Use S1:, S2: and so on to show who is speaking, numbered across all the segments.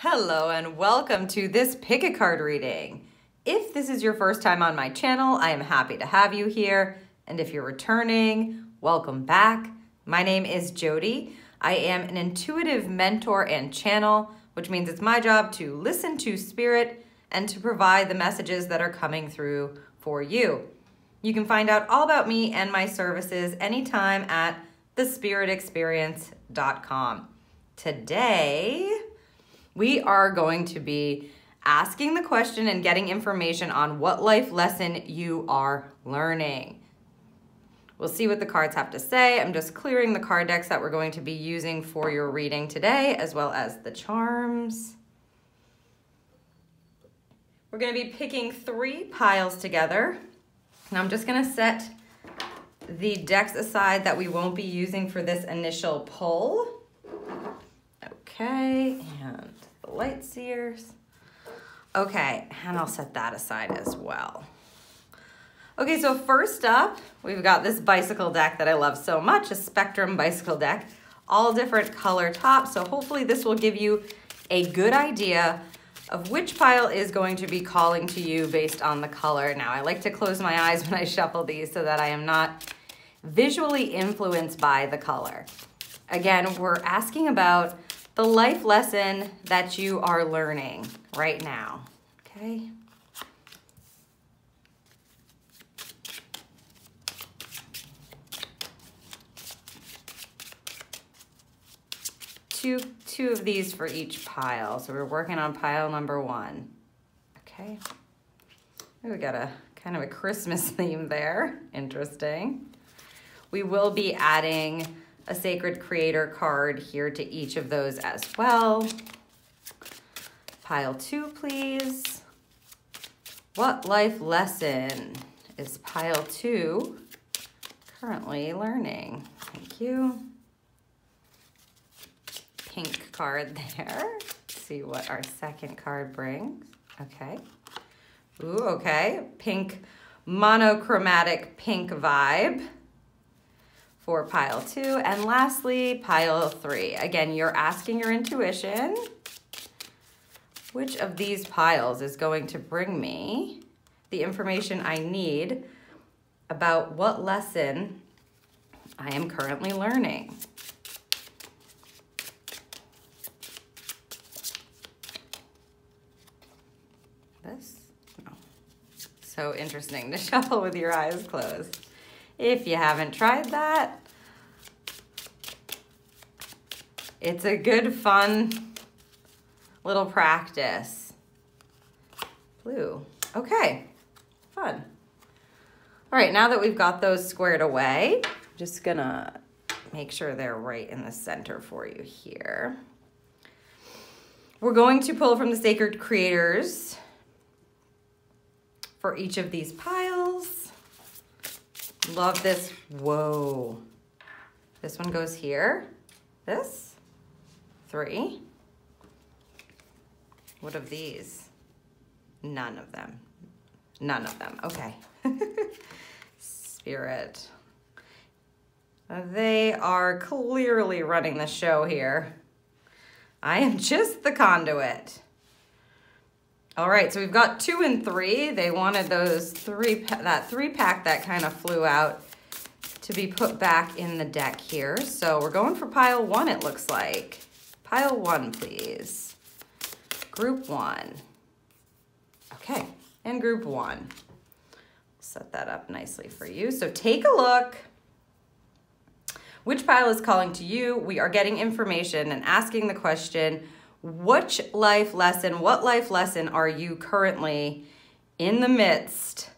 S1: Hello and welcome to this pick a card reading. If this is your first time on my channel, I am happy to have you here. And if you're returning, welcome back. My name is Jody. I am an intuitive mentor and channel, which means it's my job to listen to spirit and to provide the messages that are coming through for you. You can find out all about me and my services anytime at thespiritexperience.com. Today, we are going to be asking the question and getting information on what life lesson you are learning. We'll see what the cards have to say. I'm just clearing the card decks that we're going to be using for your reading today, as well as the charms. We're going to be picking 3 piles together. And I'm just going to set the decks aside that we won't be using for this initial pull. Okay, and the light seers. Okay, and I'll set that aside as well. Okay, so first up, we've got this bicycle deck that I love so much, a spectrum bicycle deck, all different color tops. So hopefully this will give you a good idea of which pile is going to be calling to you based on the color. Now, I like to close my eyes when I shuffle these so that I am not visually influenced by the color. Again, we're asking about the life lesson that you are learning right now, okay? Two of these for each pile. So we're working on pile number 1, okay? We got a kind of a Christmas theme there, interesting. We will be adding a Sacred Creator card here to each of those as well. Pile 2, please. What life lesson is pile 2 currently learning? Thank you. Pink card there. Let's see what our second card brings. Okay. Ooh, okay. Pink, monochromatic pink vibe for pile 2. And lastly, pile 3. Again, you're asking your intuition, which of these piles is going to bring me the information I need about what lesson I am currently learning. This? No. So interesting to shuffle with your eyes closed. If you haven't tried that, it's a good, fun little practice. Blue. Okay, fun. All right, now that we've got those squared away, I'm just gonna make sure they're right in the center for you here. We're going to pull from the Sacred Creators for each of these piles. Love this. Whoa. This one goes here. This. 3. What of these? None of them. None of them. Okay. Spirit. They are clearly running the show here. I am just the conduit. All right, so we've got 2 and 3. They wanted those that 3-pack that kind of flew out to be put back in the deck here. So we're going for pile 1, it looks like. Pile 1, please. Group 1. Okay, and group 1. Set that up nicely for you. So take a look. Which pile is calling to you? We are getting information and asking the question, what life lesson are you currently in the midst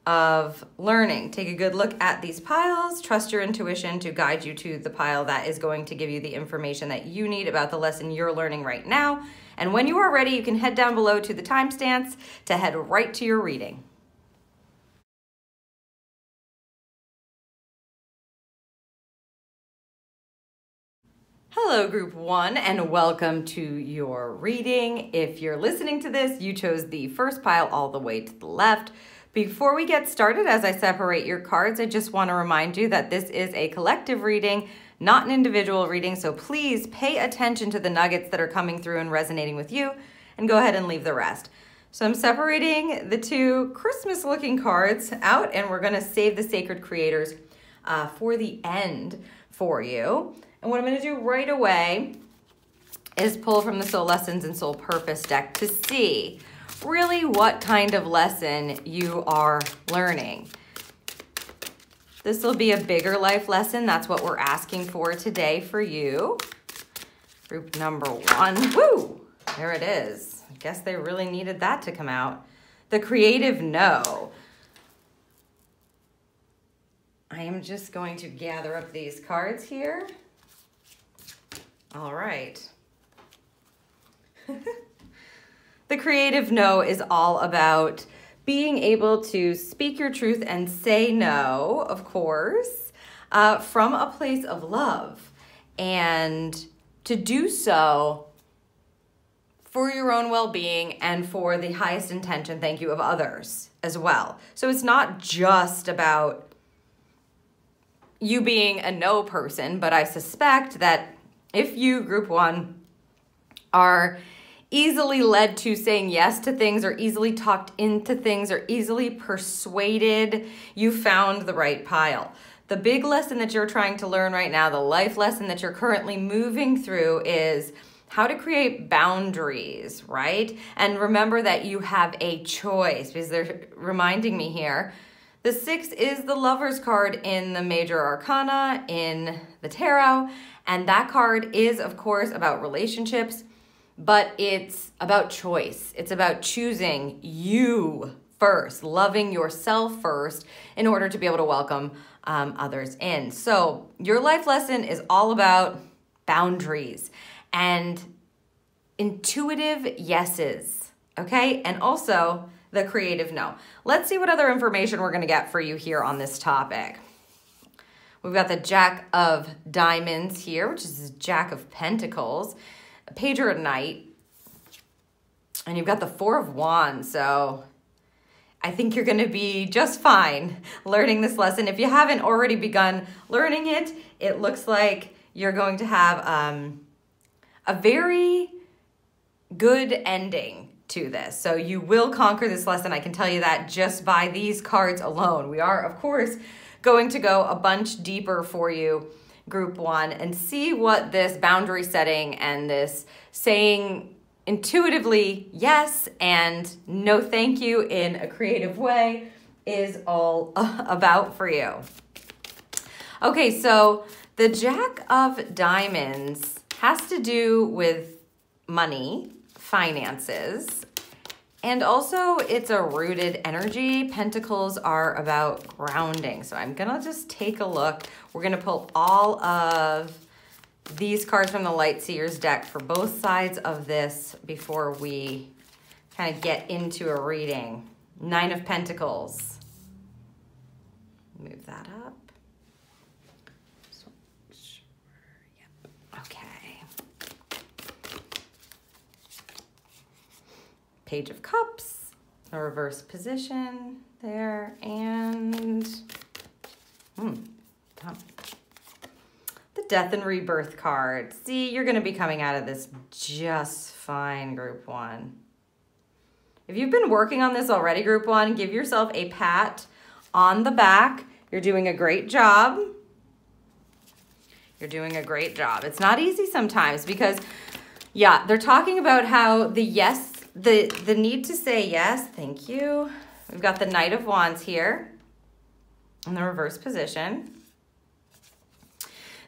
S1: of learning? Take a good look at these piles. Trust your intuition to guide you to the pile that is going to give you the information that you need about the lesson you're learning right now. And when you are ready, you can head down below to the timestamps to head right to your reading. Hello, group 1, and welcome to your reading. If you're listening to this, you chose the first pile all the way to the left. Before we get started, as I separate your cards, I just want to remind you that this is a collective reading, not an individual reading, so please pay attention to the nuggets that are coming through and resonating with you, and go ahead and leave the rest. So I'm separating the two Christmas looking cards out, and we're gonna save the Sacred Creators for the end for you. And what I'm gonna do right away is pull from the Soul Lessons and Soul Purpose deck to see really what kind of lesson you are learning. This will be a bigger life lesson. That's what we're asking for today for you. Group number 1. Woo! There it is. I guess they really needed that to come out. The Creative No. I am just going to gather up these cards here. All right. The Creative No is all about being able to speak your truth and say no, of course, from a place of love, and to do so for your own well-being and for the highest intention, thank you, of others as well. So it's not just about you being a no person, but I suspect that if you, group 1, are easily led to saying yes to things, or easily talked into things, or easily persuaded, you found the right pile. The big lesson that you're trying to learn right now, the life lesson that you're currently moving through, is how to create boundaries, right? And remember that you have a choice, because they're reminding me here, the 6 is the Lover's card in the Major Arcana in the Tarot, and that card is, of course, about relationships, but it's about choice. It's about choosing you first, loving yourself first in order to be able to welcome others in. So your life lesson is all about boundaries and intuitive yeses, okay? And also the Creative No. Let's see what other information we're gonna get for you here on this topic. We've got the Jack of Diamonds here, which is the Jack of Pentacles, a Pager at Night, and you've got the 4 of Wands. So I think you're gonna be just fine learning this lesson. If you haven't already begun learning it, it looks like you're going to have a very good ending to this. So you will conquer this lesson. I can tell you that just by these cards alone. We are, of course, going to go a bunch deeper for you, group 1, and see what this boundary setting and this saying intuitively yes and no thank you in a creative way is all about for you. Okay, so the Jack of Diamonds has to do with money, finances, and also it's a rooted energy. Pentacles are about grounding. So I'm gonna just take a look. We're gonna pull all of these cards from the Light Seers deck for both sides of this before we kind of get into a reading. 9 of Pentacles. Move that up. Yep. Okay. Page of Cups, a reverse position there, and the Death and Rebirth card. See, you're going to be coming out of this just fine, group 1. If you've been working on this already, group 1, give yourself a pat on the back. You're doing a great job. You're doing a great job. It's not easy sometimes because, yeah, they're talking about how the yes, the need to say yes, thank you. We've got the Knight of Wands here in the reverse position.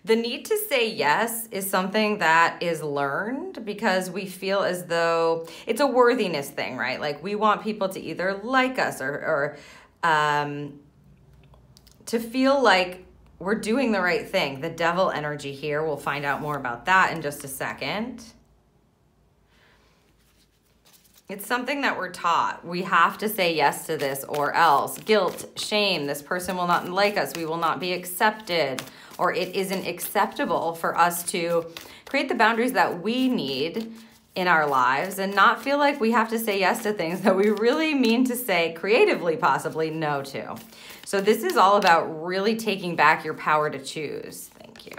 S1: The need to say yes is something that is learned because we feel as though it's a worthiness thing, right? Like we want people to either like us or to feel like we're doing the right thing. The Devil energy here, we'll find out more about that in just a second. It's something that we're taught. We have to say yes to this or else. Guilt, shame, this person will not like us. We will not be accepted, or it isn't acceptable for us to create the boundaries that we need in our lives and not feel like we have to say yes to things that we really mean to say creatively, possibly no to. So this is all about really taking back your power to choose. Thank you.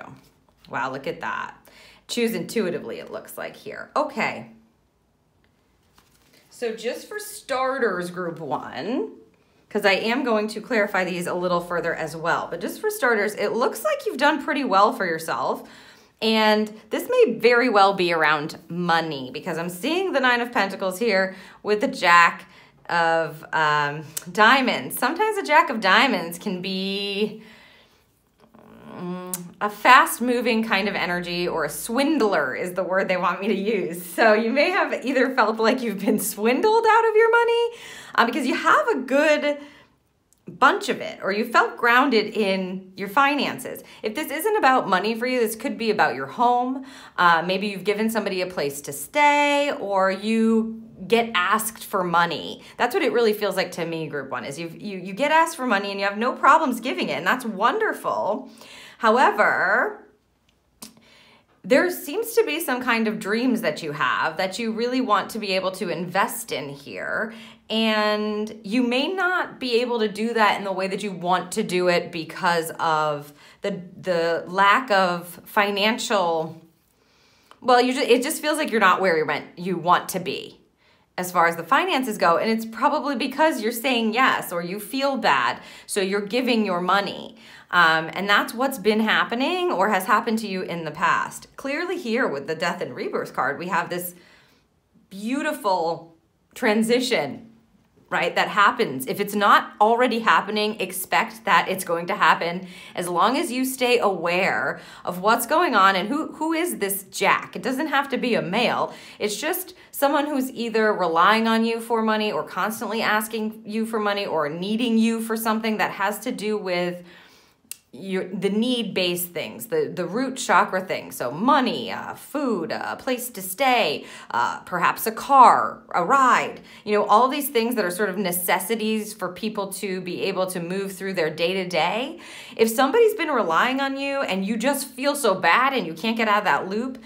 S1: Wow, look at that. Choose intuitively, it looks like here. Okay. So just for starters, group 1, because I am going to clarify these a little further as well, but just for starters, it looks like you've done pretty well for yourself. And this may very well be around money, because I'm seeing the 9 of Pentacles here with the Jack of Diamonds. Sometimes a Jack of Diamonds can be a fast-moving kind of energy, or a swindler is the word they want me to use. So you may have either felt like you've been swindled out of your money because you have a good bunch of it, or you felt grounded in your finances. If this isn't about money for you, this could be about your home. Maybe you've given somebody a place to stay, or you get asked for money. That's what it really feels like to me, group 1, is you get asked for money and you have no problems giving it, and that's wonderful. However, there seems to be some kind of dreams that you have that you really want to be able to invest in here. And you may not be able to do that in the way that you want to do it because of the lack of financial, well, it just feels like you're not where you want to be as far as the finances go. And it's probably because you're saying yes, or you feel bad, so you're giving your money. And that's what's been happening or has happened to you in the past. Clearly here with the Death and Rebirth card, we have this beautiful transition, right, that happens. If it's not already happening, expect that it's going to happen, as long as you stay aware of what's going on. And who is this Jack? It doesn't have to be a male. It's just someone who's either relying on you for money, or constantly asking you for money, or needing you for something that has to do with the need-based things, the root chakra things. So money, food, a place to stay, perhaps a car, a ride, all these things that are sort of necessities for people to be able to move through their day-to-day. If somebody's been relying on you and you just feel so bad and you can't get out of that loop,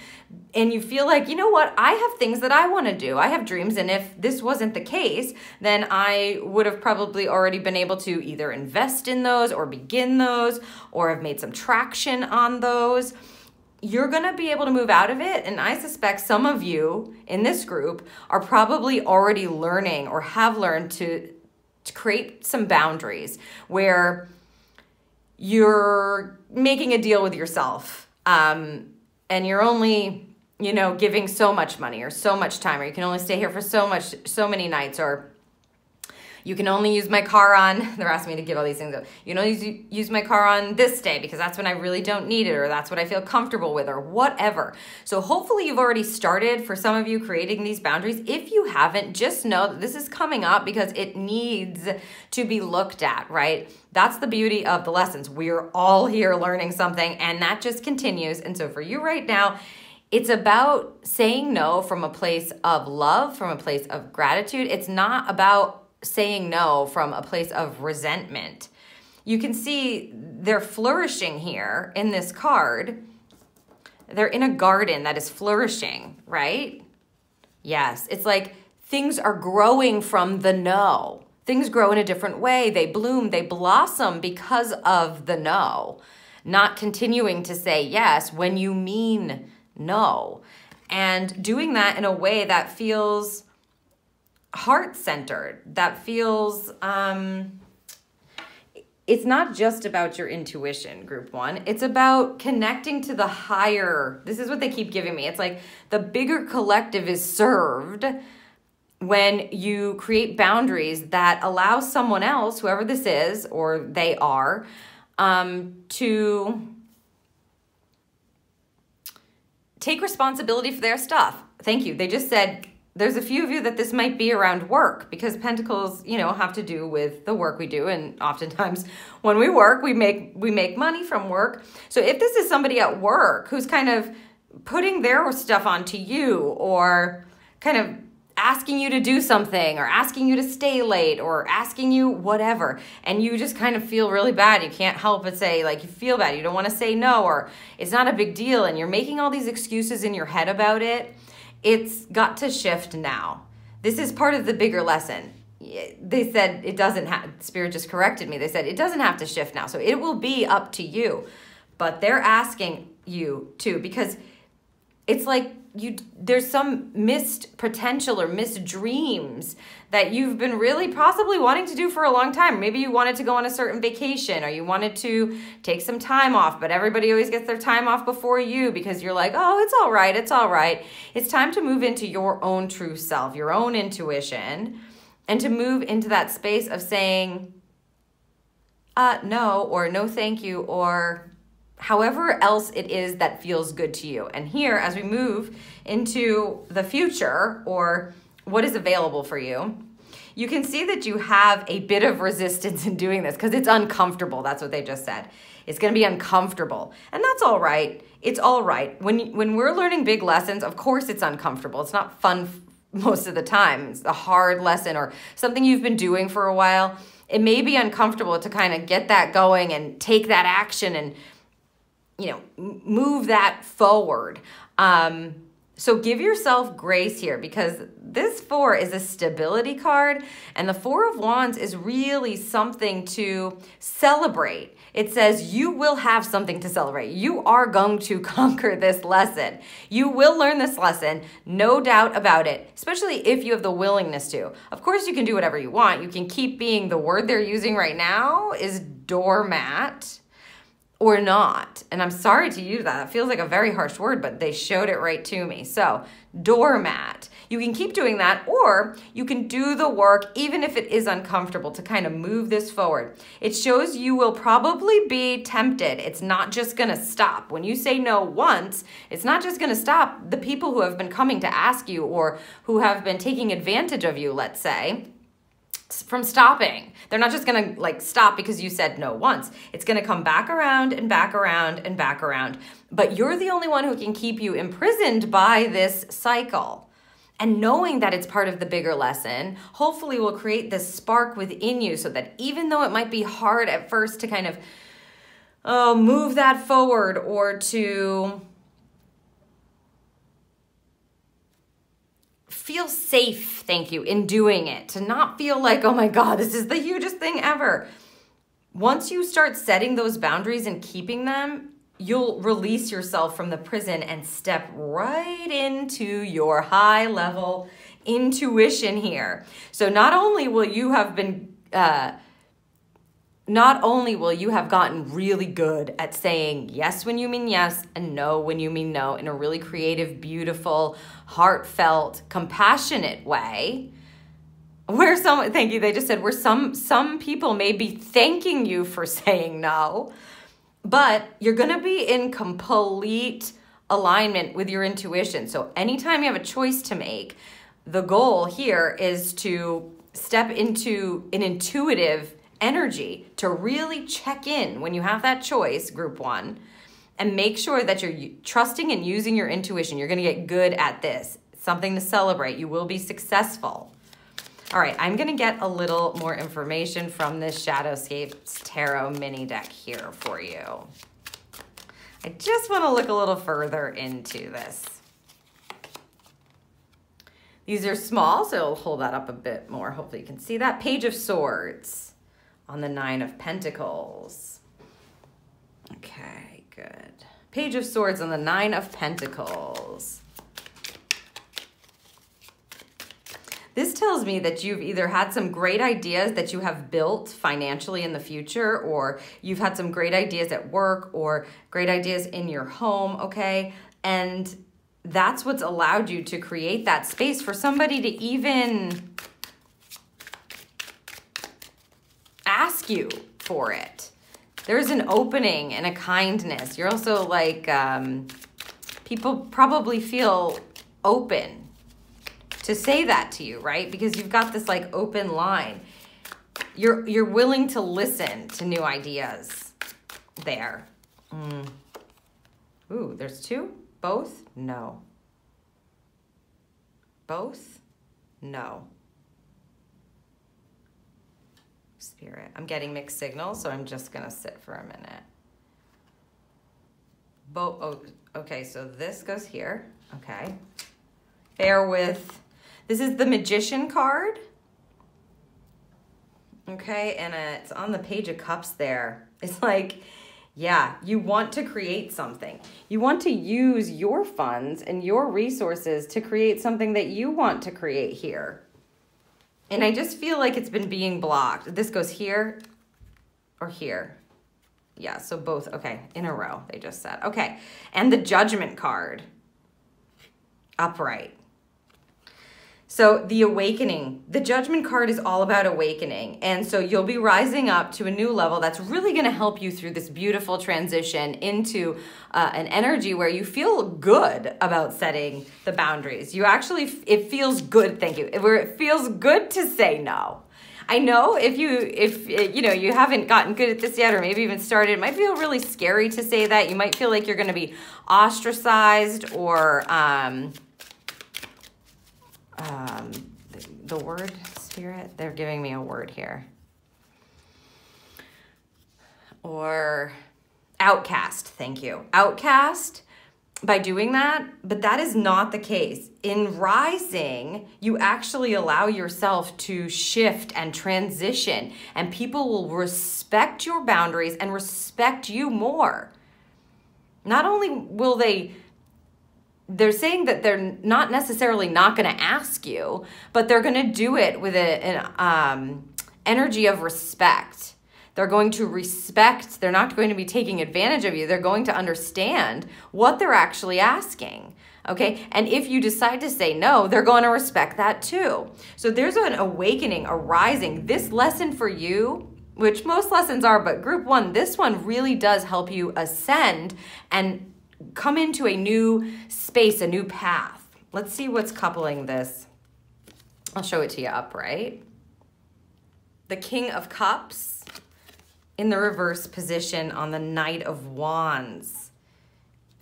S1: and you feel like, you know what, I have things that I want to do. I have dreams, and if this wasn't the case, then I would have probably already been able to either invest in those, or begin those, or have made some traction on those. You're going to be able to move out of it, and I suspect some of you in this group are probably already learning, or have learned to create some boundaries where you're making a deal with yourself, and you're only giving so much money, or so much time, or you can only stay here for so many nights, or you can only use my car on, they're asking me to give all these things up. You can only use my car on this day because that's when I really don't need it, or that's what I feel comfortable with, or whatever. So hopefully you've already started, for some of you, creating these boundaries. If you haven't, just know that this is coming up because it needs to be looked at, right? That's the beauty of the lessons. We're all here learning something, and that just continues. And so for you right now, it's about saying no from a place of love, from a place of gratitude. It's not about saying no from a place of resentment. You can see they're flourishing here in this card. They're in a garden that is flourishing, right? Yes, it's like things are growing from the no. Things grow in a different way. They bloom, they blossom because of the no. Not continuing to say yes when you mean no. And doing that in a way that feels heart-centered, that feels, it's not just about your intuition, group 1. It's about connecting to the higher. This is what they keep giving me. It's like the bigger collective is served when you create boundaries that allow someone else, whoever this is, or they are, to take responsibility for their stuff. Thank you. They just said, there's a few of you that this might be around work, because pentacles, have to do with the work we do. And oftentimes when we work, we make money from work. So if this is somebody at work who's kind of putting their stuff onto you, or kind of asking you to do something, or asking you to stay late, or asking you whatever, and you just kind of feel really bad, you can't help but say, like, you feel bad, you don't want to say no, or it's not a big deal, and you're making all these excuses in your head about it, it's got to shift now. This is part of the bigger lesson. They said it doesn't have, Spirit just corrected me. They said it doesn't have to shift now. So it will be up to you. But they're asking, you too, because it's like there's some missed potential or missed dreams that you've been really possibly wanting to do for a long time. Maybe you wanted to go on a certain vacation, or you wanted to take some time off, but everybody always gets their time off before you because you're like, oh, it's all right, it's all right. It's time to move into your own true self, your own intuition, and to move into that space of saying no, or no thank you, or however else it is that feels good to you. And here, as we move into the future, or what is available for you, you can see that you have a bit of resistance in doing this because it's uncomfortable. That's what they just said. It's going to be uncomfortable. And that's all right. It's all right. When we're learning big lessons, of course it's uncomfortable. It's not fun most of the time. It's a hard lesson or something you've been doing for a while. It may be uncomfortable to kind of get that going and take that action and, you know, move that forward. So give yourself grace here, because this 4 is a stability card, and the 4 of Wands is really something to celebrate. It says you will have something to celebrate. You are going to conquer this lesson. You will learn this lesson, no doubt about it, especially if you have the willingness to. Of course, you can do whatever you want. You can keep being, the word they're using right now is doormat, or not. And I'm sorry to use that. It feels like a very harsh word, but they showed it right to me. So, doormat. You can keep doing that, or you can do the work even if it is uncomfortable to kind of move this forward. It shows you will probably be tempted. It's not just going to stop. When you say no once, it's not just going to stop the people who have been coming to ask you, or who have been taking advantage of you, let's say, from stopping. They're not just going to like stop because you said no once. It's going to come back around and back around and back around. But you're the only one who can keep you imprisoned by this cycle. And knowing that it's part of the bigger lesson, hopefully will create this spark within you, so that even though it might be hard at first to kind of move that forward, or to feel safe, thank you, in doing it, to not feel like, oh my God, this is the hugest thing ever. Once you start setting those boundaries and keeping them, you'll release yourself from the prison and step right into your high level intuition here. So not only will you have been, not only will you have gotten really good at saying yes when you mean yes and no when you mean no, in a really creative, beautiful, heartfelt, compassionate way, where some, thank you, they just said, where some people may be thanking you for saying no, but you're going to be in complete alignment with your intuition. So anytime you have a choice to make, the goal here is to step into an intuitive energy, to really check in when you have that choice, group 1, and make sure that you're trusting and using your intuition. You're going to get good at this. It's something to celebrate. You will be successful. All right, I'm going to get a little more information from this Shadowscapes Tarot mini deck here for you. I just want to look a little further into this. These are small, so I'll hold that up a bit more. Hopefully you can see that. Page of Swords on the 9 of Pentacles. Okay, good. Page of Swords on the 9 of Pentacles. This tells me that you've either had some great ideas that you have built financially in the future, or you've had some great ideas at work, or great ideas in your home, okay? And that's what's allowed you to create that space for somebody to even ask you for it. There's an opening and a kindness. You're also like, people probably feel open to say that to you, right? Because you've got this like open line. You're willing to listen to new ideas there. Ooh, there's 2? Both? No. Both? No. Spirit. I'm getting mixed signals, so I'm just gonna sit for a minute. Both. Oh, okay, so this goes here. Okay. Bear with. This is the Magician card. Okay, and it's on the Page of Cups there. It's like Yeah, you want to create something. You want to use your funds and your resources to create something that you want to create here. And I just feel like it's been being blocked. This goes here or here. Yeah, so both, okay, in a row, they just said. Okay, and the Judgment card, upright. So the awakening, the Judgment card is all about awakening. And so you'll be rising up to a new level that's really going to help you through this beautiful transition into an energy where you feel good about setting the boundaries. You actually, it feels good, thank you, where it feels good to say no. I know if you haven't gotten good at this yet, or maybe even started, it might feel really scary to say that. You might feel like you're going to be ostracized, or the word spirit, they're giving me a word here, or outcast. Thank you. Outcast by doing that, but that is not the case. In rising, you actually allow yourself to shift and transition, and people will respect your boundaries and respect you more. Not only will they're saying that they're not necessarily not going to ask you, but they're going to do it with an energy of respect. They're going to respect, they're not going to be taking advantage of you. They're going to understand what they're actually asking, okay? And if you decide to say no, they're going to respect that too. So there's an awakening, a rising. This lesson for you, which most lessons are, but group one, this one really does help you ascend and come into a new space, a new path. Let's see what's coupling this. I'll show it to you upright. The King of Cups in the reverse position on the Knight of Wands.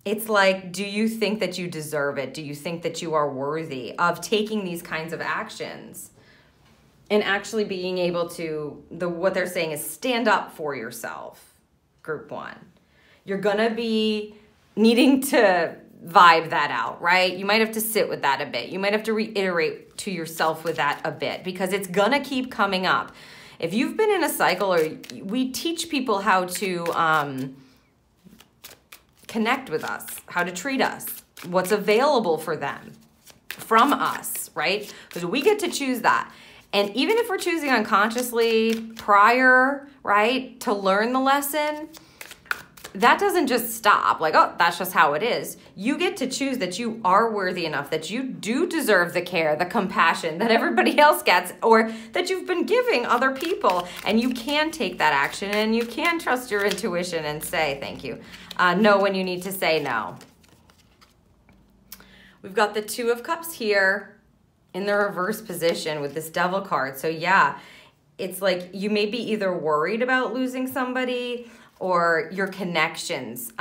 S1: It's like, do you think that you deserve it? Do you think that you are worthy of taking these kinds of actions? And actually being able to, what they're saying is stand up for yourself, group one. You're gonna be needing to vibe that out, right? You might have to sit with that a bit. You might have to reiterate to yourself with that a bit, because it's gonna keep coming up. If you've been in a cycle, or we teach people how to connect with us, how to treat us, what's available for them from us, right? Because we get to choose that. And even if we're choosing unconsciously prior, right, to learn the lesson, that doesn't just stop like, oh, that's just how it is. You get to choose that you are worthy enough, that you do deserve the care, the compassion that everybody else gets, or that you've been giving other people. And you can take that action, and you can trust your intuition and say thank you. No when you need to say no. We've got the Two of Cups here in the reverse position with this Devil card. So yeah, it's like you may be either worried about losing somebody or your connections.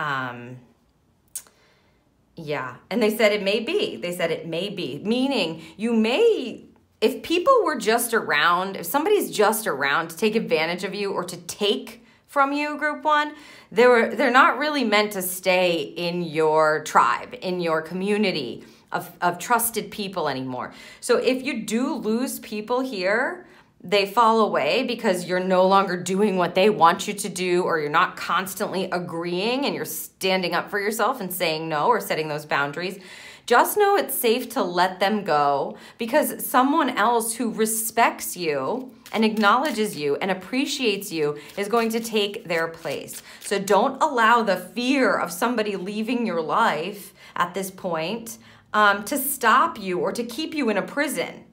S1: Yeah, and they said it may be. They said it may be, meaning you may, if people were just around, if somebody's just around to take advantage of you or to take from you, group one, they're not really meant to stay in your tribe, in your community of trusted people anymore. So if you do lose people here, they fall away because you're no longer doing what they want you to do, or you're not constantly agreeing and you're standing up for yourself and saying no or setting those boundaries. Just know it's safe to let them go, because someone else who respects you and acknowledges you and appreciates you is going to take their place. So don't allow the fear of somebody leaving your life at this point to stop you or to keep you in a prison.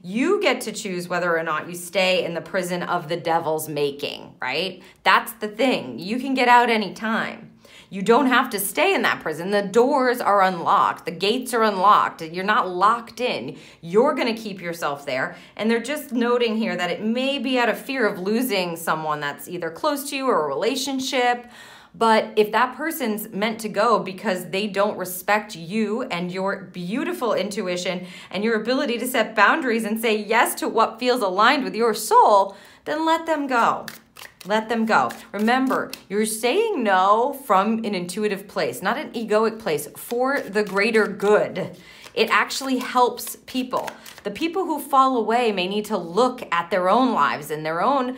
S1: You get to choose whether or not you stay in the prison of the devil's making, right? That's the thing. You can get out anytime. You don't have to stay in that prison. The doors are unlocked. The gates are unlocked. You're not locked in. You're going to keep yourself there. And they're just noting here that it may be out of fear of losing someone that's either close to you or a relationship. But if that person's meant to go because they don't respect you and your beautiful intuition and your ability to set boundaries and say yes to what feels aligned with your soul, then let them go. Let them go. Remember, you're saying no from an intuitive place, not an egoic place, for the greater good. It actually helps people. The people who fall away may need to look at their own lives and their own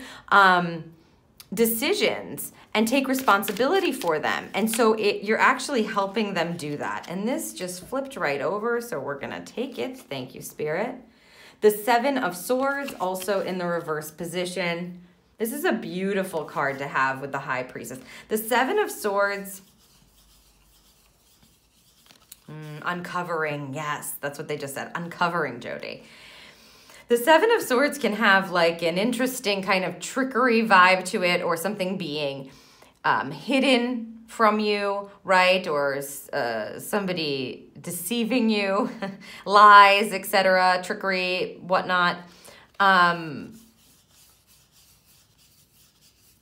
S1: decisions and take responsibility for them. And so you're actually helping them do that. And this just flipped right over, so we're gonna take it. Thank you, Spirit. The Seven of Swords, also in the reverse position. This is a beautiful card to have with the High Priestess. The Seven of Swords, uncovering, yes, that's what they just said, uncovering, Jody. The Seven of Swords can have like an interesting kind of trickery vibe to it, or something being hidden from you, right? Or somebody deceiving you, lies, etc., trickery, whatnot.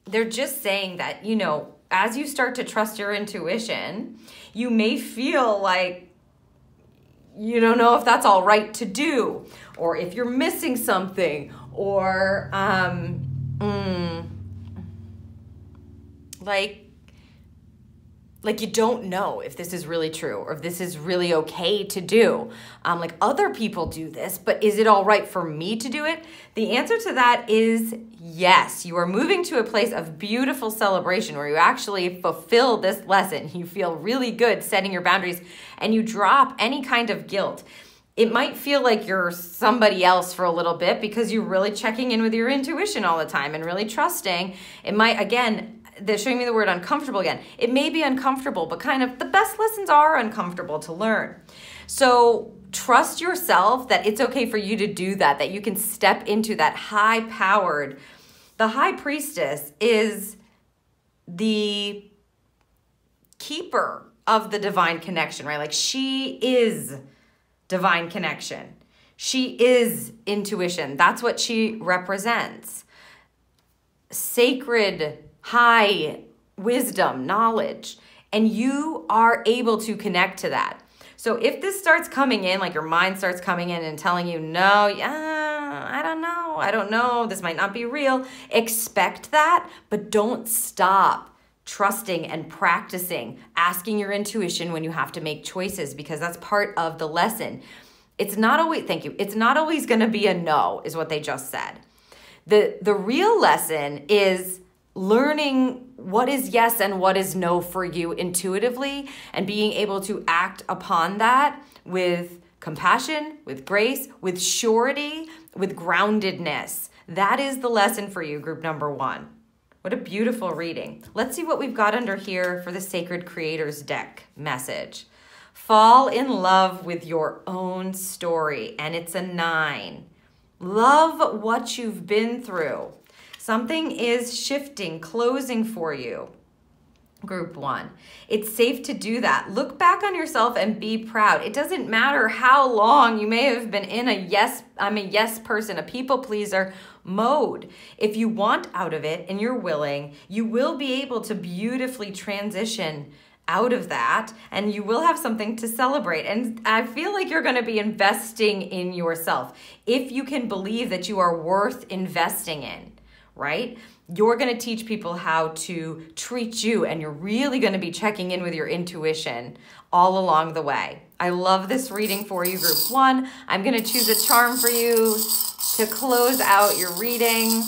S1: They're just saying that, you know, as you start to trust your intuition, you may feel like you don't know if that's all right to do, or if you're missing something, or like you don't know if this is really true, or if this is really okay to do. Like, other people do this, but is it all right for me to do it? The answer to that is yes. You are moving to a place of beautiful celebration where you actually fulfill this lesson. You feel really good setting your boundaries, and you drop any kind of guilt. It might feel like you're somebody else for a little bit because you're really checking in with your intuition all the time and really trusting. It might, again, they're showing me the word uncomfortable again. It may be uncomfortable, but kind of the best lessons are uncomfortable to learn. So trust yourself that it's okay for you to do that, that you can step into that high-powered. The High Priestess is the keeper of the divine connection, right? Like, she is divine connection. She is intuition. That's what she represents. Sacred, high wisdom, knowledge, and you are able to connect to that. So if this starts coming in, like your mind starts coming in and telling you, no, yeah, I don't know, this might not be real, expect that, but don't stop trusting and practicing, asking your intuition when you have to make choices, because that's part of the lesson. It's not always, thank you, it's not always gonna be a no, is what they just said. The real lesson is learning what is yes and what is no for you intuitively, and being able to act upon that with compassion, with grace, with surety, with groundedness. That is the lesson for you, group number one. What a beautiful reading. Let's see what we've got under here for the Sacred Creators deck message. Fall in love with your own story, and it's a 9. Love what you've been through. Something is shifting, closing for you. Group 1. It's safe to do that. Look back on yourself and be proud. It doesn't matter how long you may have been in I'm a yes person, a people pleaser mode. If you want out of it and you're willing, you will be able to beautifully transition out of that, and you will have something to celebrate. And I feel like you're going to be investing in yourself. If you can believe that you are worth investing in, right? You're going to teach people how to treat you, and you're really going to be checking in with your intuition all along the way. I love this reading for you, group 1. I'm going to choose a charm for you to close out your reading.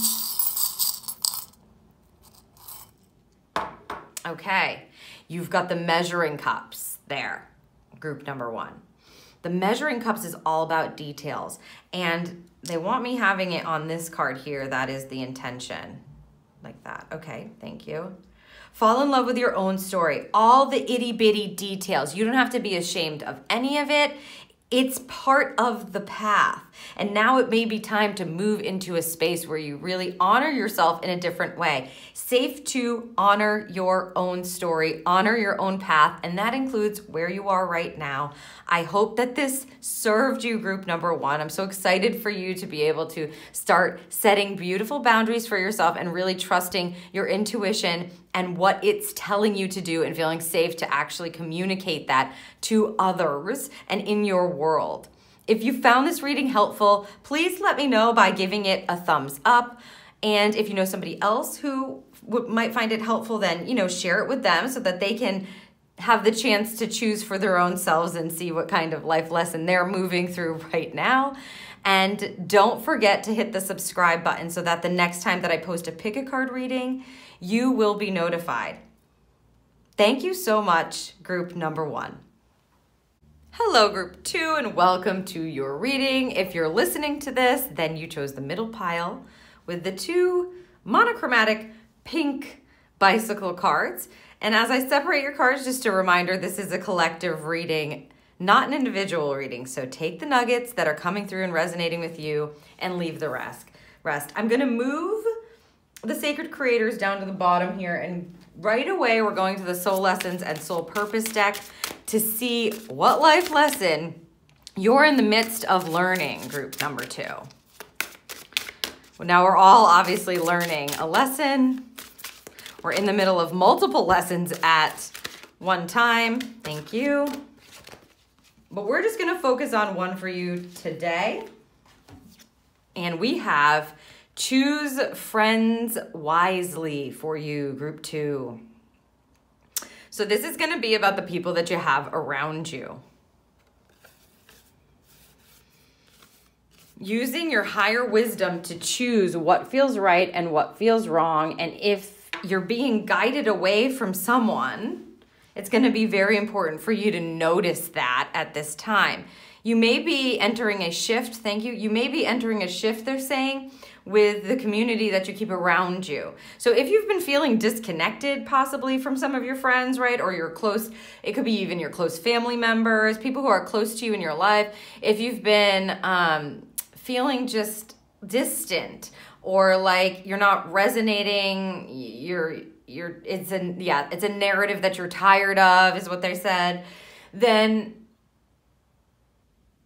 S1: Okay, you've got the measuring cups there, group number 1. The measuring cups is all about details, and they want me having it on this card here. That is the intention. Like that. Okay, thank you. Fall in love with your own story. All the itty bitty details. You don't have to be ashamed of any of it. It's part of the path. And now it may be time to move into a space where you really honor yourself in a different way. Safe to honor your own story, honor your own path, and that includes where you are right now. I hope that this served you, group number 1. I'm so excited for you to be able to start setting beautiful boundaries for yourself and really trusting your intuition and what it's telling you to do, and feeling safe to actually communicate that to others and in your world. If you found this reading helpful, please let me know by giving it a thumbs up. And if you know somebody else who might find it helpful, then, you know, share it with them so that they can have the chance to choose for their own selves and see what kind of life lesson they're moving through right now. And don't forget to hit the subscribe button so that the next time that I post a pick a card reading, you will be notified. Thank you so much, group number 1. Hello, group 2, and welcome to your reading. If you're listening to this, then you chose the middle pile with the 2 monochromatic pink bicycle cards. And as I separate your cards, just a reminder, this is a collective reading, not an individual reading. So take the nuggets that are coming through and resonating with you and leave the rest. I'm going to move the Sacred Creators down to the bottom here, and right away we're going to the Soul Lessons and Soul Purpose deck to see what life lesson you're in the midst of learning, group number 2. Well, now we're all obviously learning a lesson. We're in the middle of multiple lessons at one time. Thank you. But we're just going to focus on one for you today. And we have choose friends wisely for you, group 2. So this is going to be about the people that you have around you. Using your higher wisdom to choose what feels right and what feels wrong. And if you're being guided away from someone, it's going to be very important for you to notice that at this time. You may be entering a shift. Thank you. You may be entering a shift, they're saying, with the community that you keep around you. So if you've been feeling disconnected possibly from some of your friends, right? Or your close, it could be even your close family members, people who are close to you in your life. If you've been feeling just distant or like you're not resonating, it's a narrative that you're tired of is what they said, then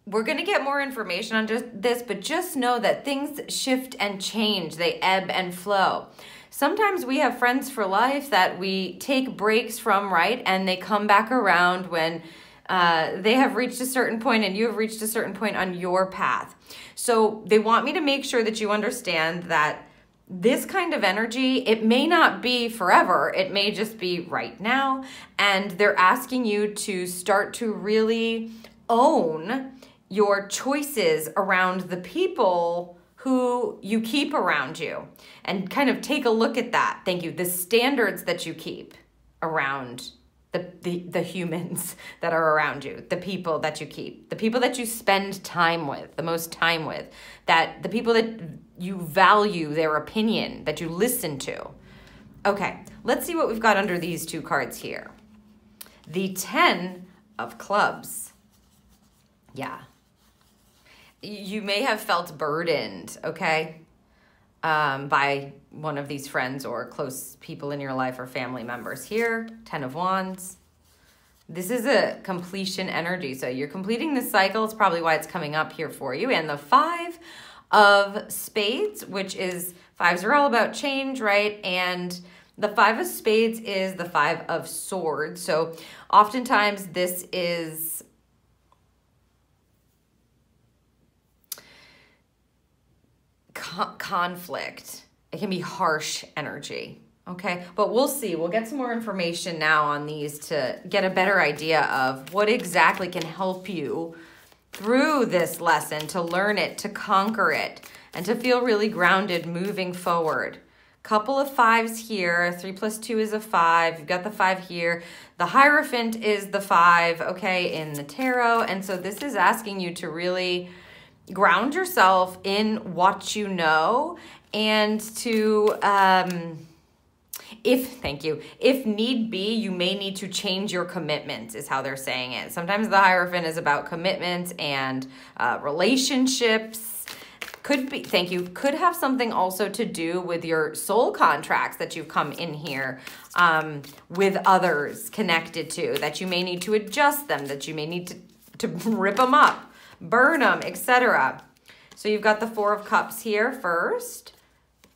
S1: we're going to get more information on just this, but just know that things shift and change. They ebb and flow. Sometimes we have friends for life that we take breaks from, right? And they come back around when they have reached a certain point and you have reached a certain point on your path. So they want me to make sure that you understand that this kind of energy, it may not be forever. It may just be right now. And they're asking you to start to really own your choices around the people who you keep around you and kind of take a look at that. Thank you. The standards that you keep around the humans that are around you, the people that you keep, the people that you spend time with, the most time with, that the people that you value their opinion, that you listen to. Okay, let's see what we've got under these 2 cards here. The 10 of Clubs. Yeah. You may have felt burdened, okay, by one of these friends or close people in your life or family members. Here, 10 of Wands. This is a completion energy. So you're completing this cycle. It's probably why it's coming up here for you. And the 5 of Spades, which is, 5s are all about change, right? And the 5 of Spades is the 5 of Swords. So oftentimes this is conflict. It can be harsh energy, okay? But we'll see. We'll get some more information now on these to get a better idea of what exactly can help you through this lesson, to learn it, to conquer it, and to feel really grounded moving forward. Couple of 5s here. 3 plus 2 is a 5. You've got the 5 here. The Hierophant is the 5, okay, in the tarot. And so this is asking you to really ground yourself in what you know and to, if need be, you may need to change your commitments is how they're saying it. Sometimes the Hierophant is about commitments and relationships. Could have something also to do with your soul contracts that you've come in here with others connected to, that you may need to adjust them, that you may need to rip them up, burn them, etc. So you've got the 4 of Cups here first,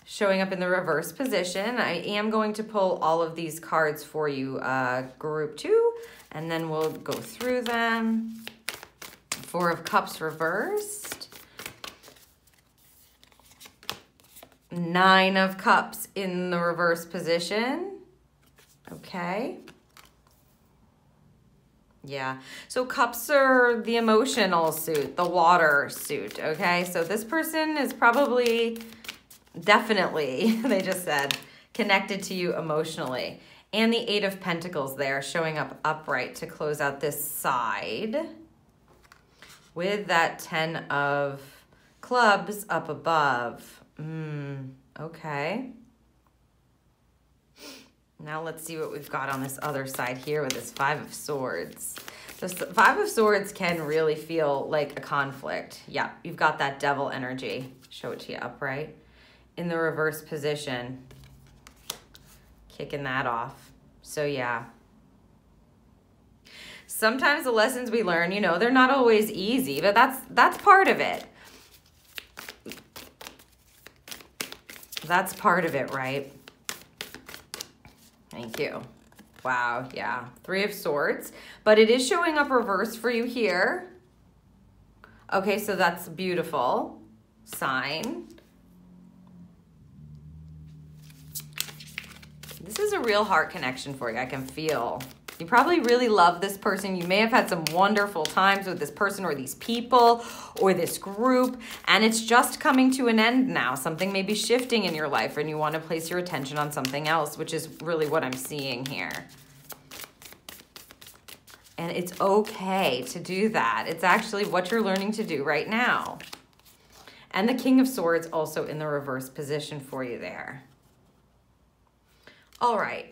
S1: showing up in the reverse position. I am going to pull all of these cards for you, group 2, and then we'll go through them. 4 of Cups reversed. 9 of Cups in the reverse position. Okay. Yeah. So cups are the emotional suit, the water suit, okay? So this person is probably, definitely, they just said, connected to you emotionally. And the Eight of Pentacles there showing up upright to close out this side with that 10 of Clubs up above. Okay. Now let's see what we've got on this other side here with this Five of Swords. The Five of Swords can really feel like a conflict. Yeah, you've got that devil energy. Show it to you upright. In the reverse position. Kicking that off. So yeah. Sometimes the lessons we learn, you know, they're not always easy, but that's part of it. That's part of it, right? Thank you. Wow, yeah. Three of Swords. But it is showing up reverse for you here. Okay, so that's a beautiful sign. This is a real heart connection for you, I can feel. You probably really love this person. You may have had some wonderful times with this person or these people or this group, and it's just coming to an end now. Something may be shifting in your life and you want to place your attention on something else, which is really what I'm seeing here. And it's okay to do that. It's actually what you're learning to do right now. And the King of Swords also in the reverse position for you there. All right.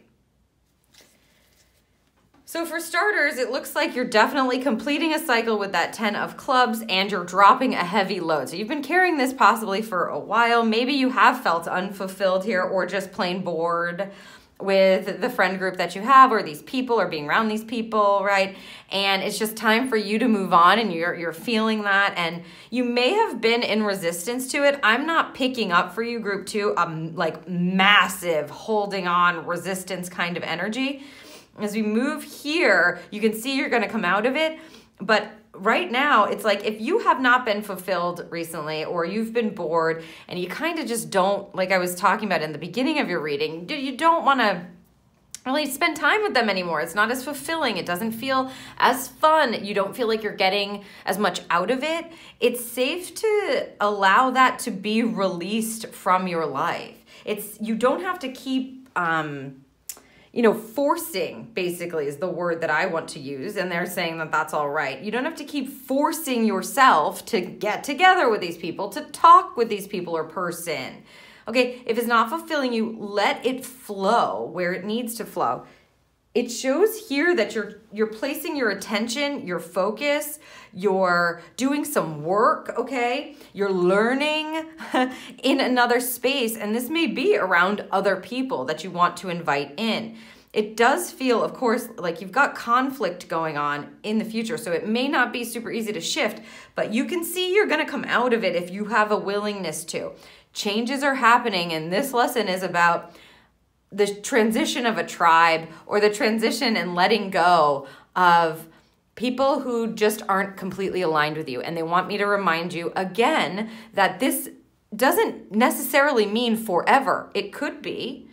S1: So for starters, it looks like you're definitely completing a cycle with that 10 of Clubs and you're dropping a heavy load. So you've been carrying this possibly for a while. Maybe you have felt unfulfilled here or just plain bored with the friend group that you have or these people or being around these people, right? And it's just time for you to move on and you're feeling that and you may have been in resistance to it. I'm not picking up for you, group 2, like massive holding on resistance kind of energy. As we move here, you can see you're going to come out of it. But right now, it's like if you have not been fulfilled recently or you've been bored and you kind of just don't, like I was talking about in the beginning of your reading, you don't want to really spend time with them anymore. It's not as fulfilling. It doesn't feel as fun. You don't feel like you're getting as much out of it. It's safe to allow that to be released from your life. You don't have to keep... you know, forcing basically is the word that I want to use. And they're saying that that's all right. You don't have to keep forcing yourself to get together with these people, to talk with these people or person. Okay, if it's not fulfilling you, let it flow where it needs to flow. It shows here that you're placing your attention, your focus, you're doing some work, okay? You're learning in another space, and this may be around other people that you want to invite in. It does feel, of course, like you've got conflict going on in the future, so it may not be super easy to shift, but you can see you're gonna come out of it if you have a willingness to. Changes are happening, and this lesson is about the transition of a tribe or the transition and letting go of people who just aren't completely aligned with you. And they want me to remind you again that this doesn't necessarily mean forever. It could be,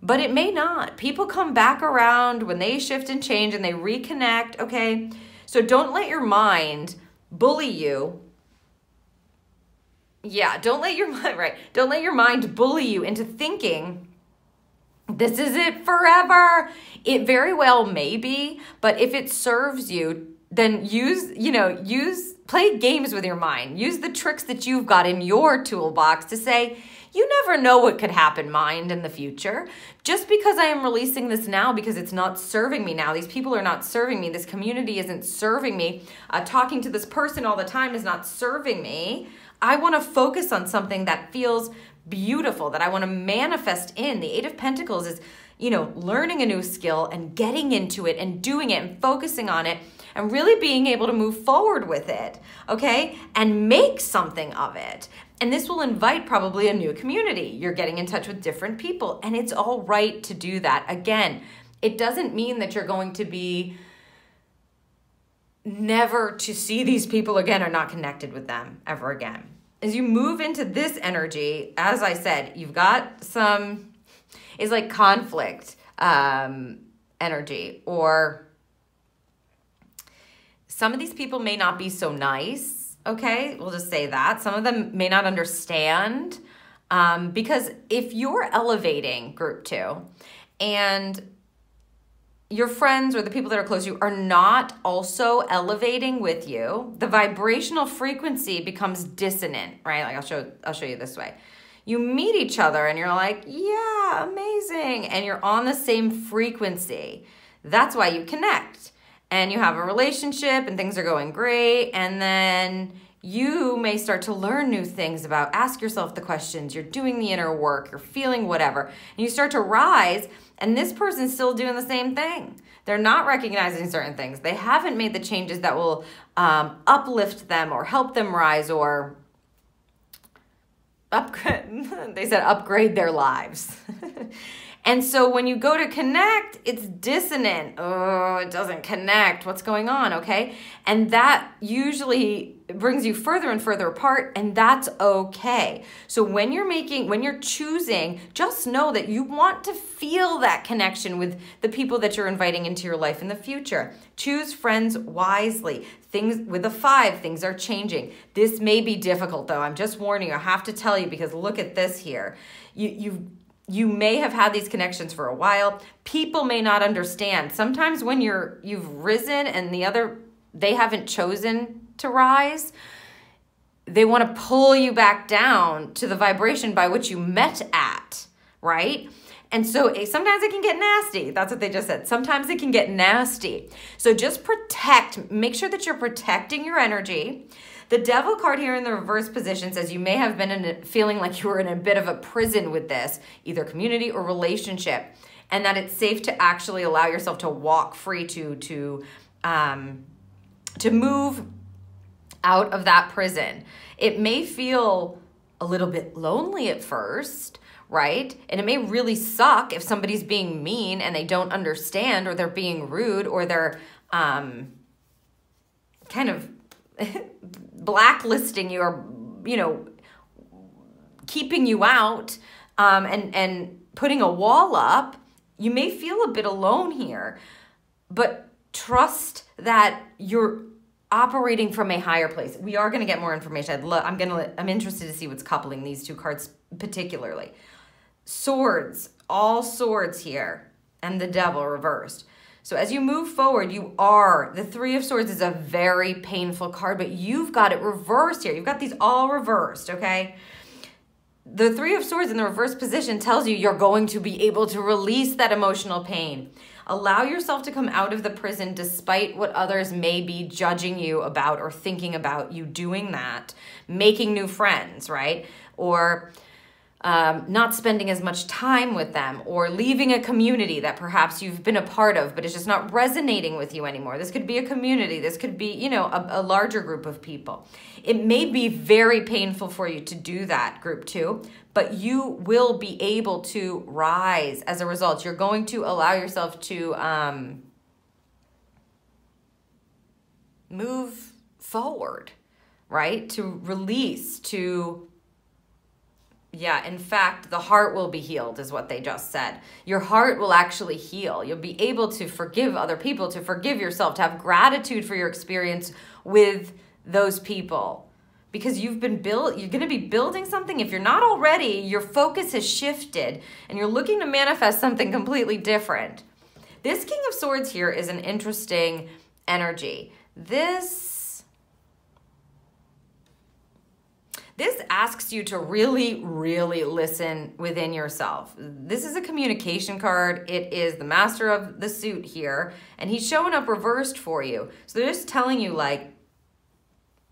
S1: but it may not. People come back around when they shift and change and they reconnect, okay? So don't let your mind bully you. Yeah, don't let your mind bully you into thinking this is it forever. It very well may be, but if it serves you, then play games with your mind. Use the tricks that you've got in your toolbox to say, you never know what could happen, mind, in the future. Just because I am releasing this now because it's not serving me now. These people are not serving me. This community isn't serving me. Talking to this person all the time is not serving me. I want to focus on something that feels beautiful, that I want to manifest in. The Eight of Pentacles is, learning a new skill and getting into it and doing it and focusing on it and really being able to move forward with it, okay? And make something of it. And this will invite probably a new community. You're getting in touch with different people, and it's all right to do that. Again, it doesn't mean that you're going to be never to see these people again or not connected with them ever again. As you move into this energy, as I said, you've got it's like conflict energy or Some of these people may not be so nice, okay? We'll just say that. Some of them may not understand, because if you're elevating group 2 and your friends or the people that are close to you are not also elevating with you, the vibrational frequency becomes dissonant, right? Like I'll show you this way. You meet each other and you're like, yeah, amazing. And you're on the same frequency. That's why you connect and you have a relationship and things are going great. And then you may start to learn new things ask yourself the questions. You're doing the inner work. You're feeling whatever. And you start to rise, and this person's still doing the same thing. They're not recognizing certain things. They haven't made the changes that will uplift them or help them rise or upgrade. They said upgrade their lives. And so when you go to connect, it's dissonant. Oh, it doesn't connect. What's going on, okay? And that usually brings you further and further apart, and that's okay. So when you're choosing, just know that you want to feel that connection with the people that you're inviting into your life in the future. Choose friends wisely. Things with a 5, things are changing. This may be difficult though. I'm just warning you. I have to tell you, because look at this here. You may have had these connections for a while. People may not understand. Sometimes when you've risen and they haven't chosen to rise, they want to pull you back down to the vibration by which you met at, right? And so sometimes it can get nasty. That's what they just said. Sometimes it can get nasty. So just make sure that you're protecting your energy. The Devil card here in the reverse position says you may have been feeling like you were in a bit of a prison with this, either community or relationship, and that it's safe to actually allow yourself to walk free, to move out of that prison. It may feel a little bit lonely at first, right? And it may really suck if somebody's being mean and they don't understand, or they're being rude, or they're kind of blacklisting you, or keeping you out, and putting a wall up. You may feel a bit alone here, but trust that you're operating from a higher place. We are going to get more information. I'm interested to see what's coupling these two cards particularly. Swords, all swords here, and the Devil reversed. So as you move forward, the 3 of Swords is a very painful card, but you've got it reversed here. You've got these all reversed, okay? The 3 of Swords in the reverse position tells you you're going to be able to release that emotional pain. Allow yourself to come out of the prison despite what others may be judging you about or thinking about you doing that. Making new friends, right? Or not spending as much time with them, or leaving a community that perhaps you've been a part of, but it's just not resonating with you anymore. This could be a community. This could be, a larger group of people. It may be very painful for you to do that, group 2, but you will be able to rise as a result. You're going to allow yourself to move forward, right? To release, in fact, the heart will be healed is what they just said. Your heart will actually heal. You'll be able to forgive other people, to forgive yourself, to have gratitude for your experience with those people. Because you're going to be building something. If you're not already, your focus has shifted and you're looking to manifest something completely different. This King of Swords here is an interesting energy. This asks you to really, really listen within yourself. This is a communication card. It is the Master of the Suit here, and he's showing up reversed for you. So they're just telling you,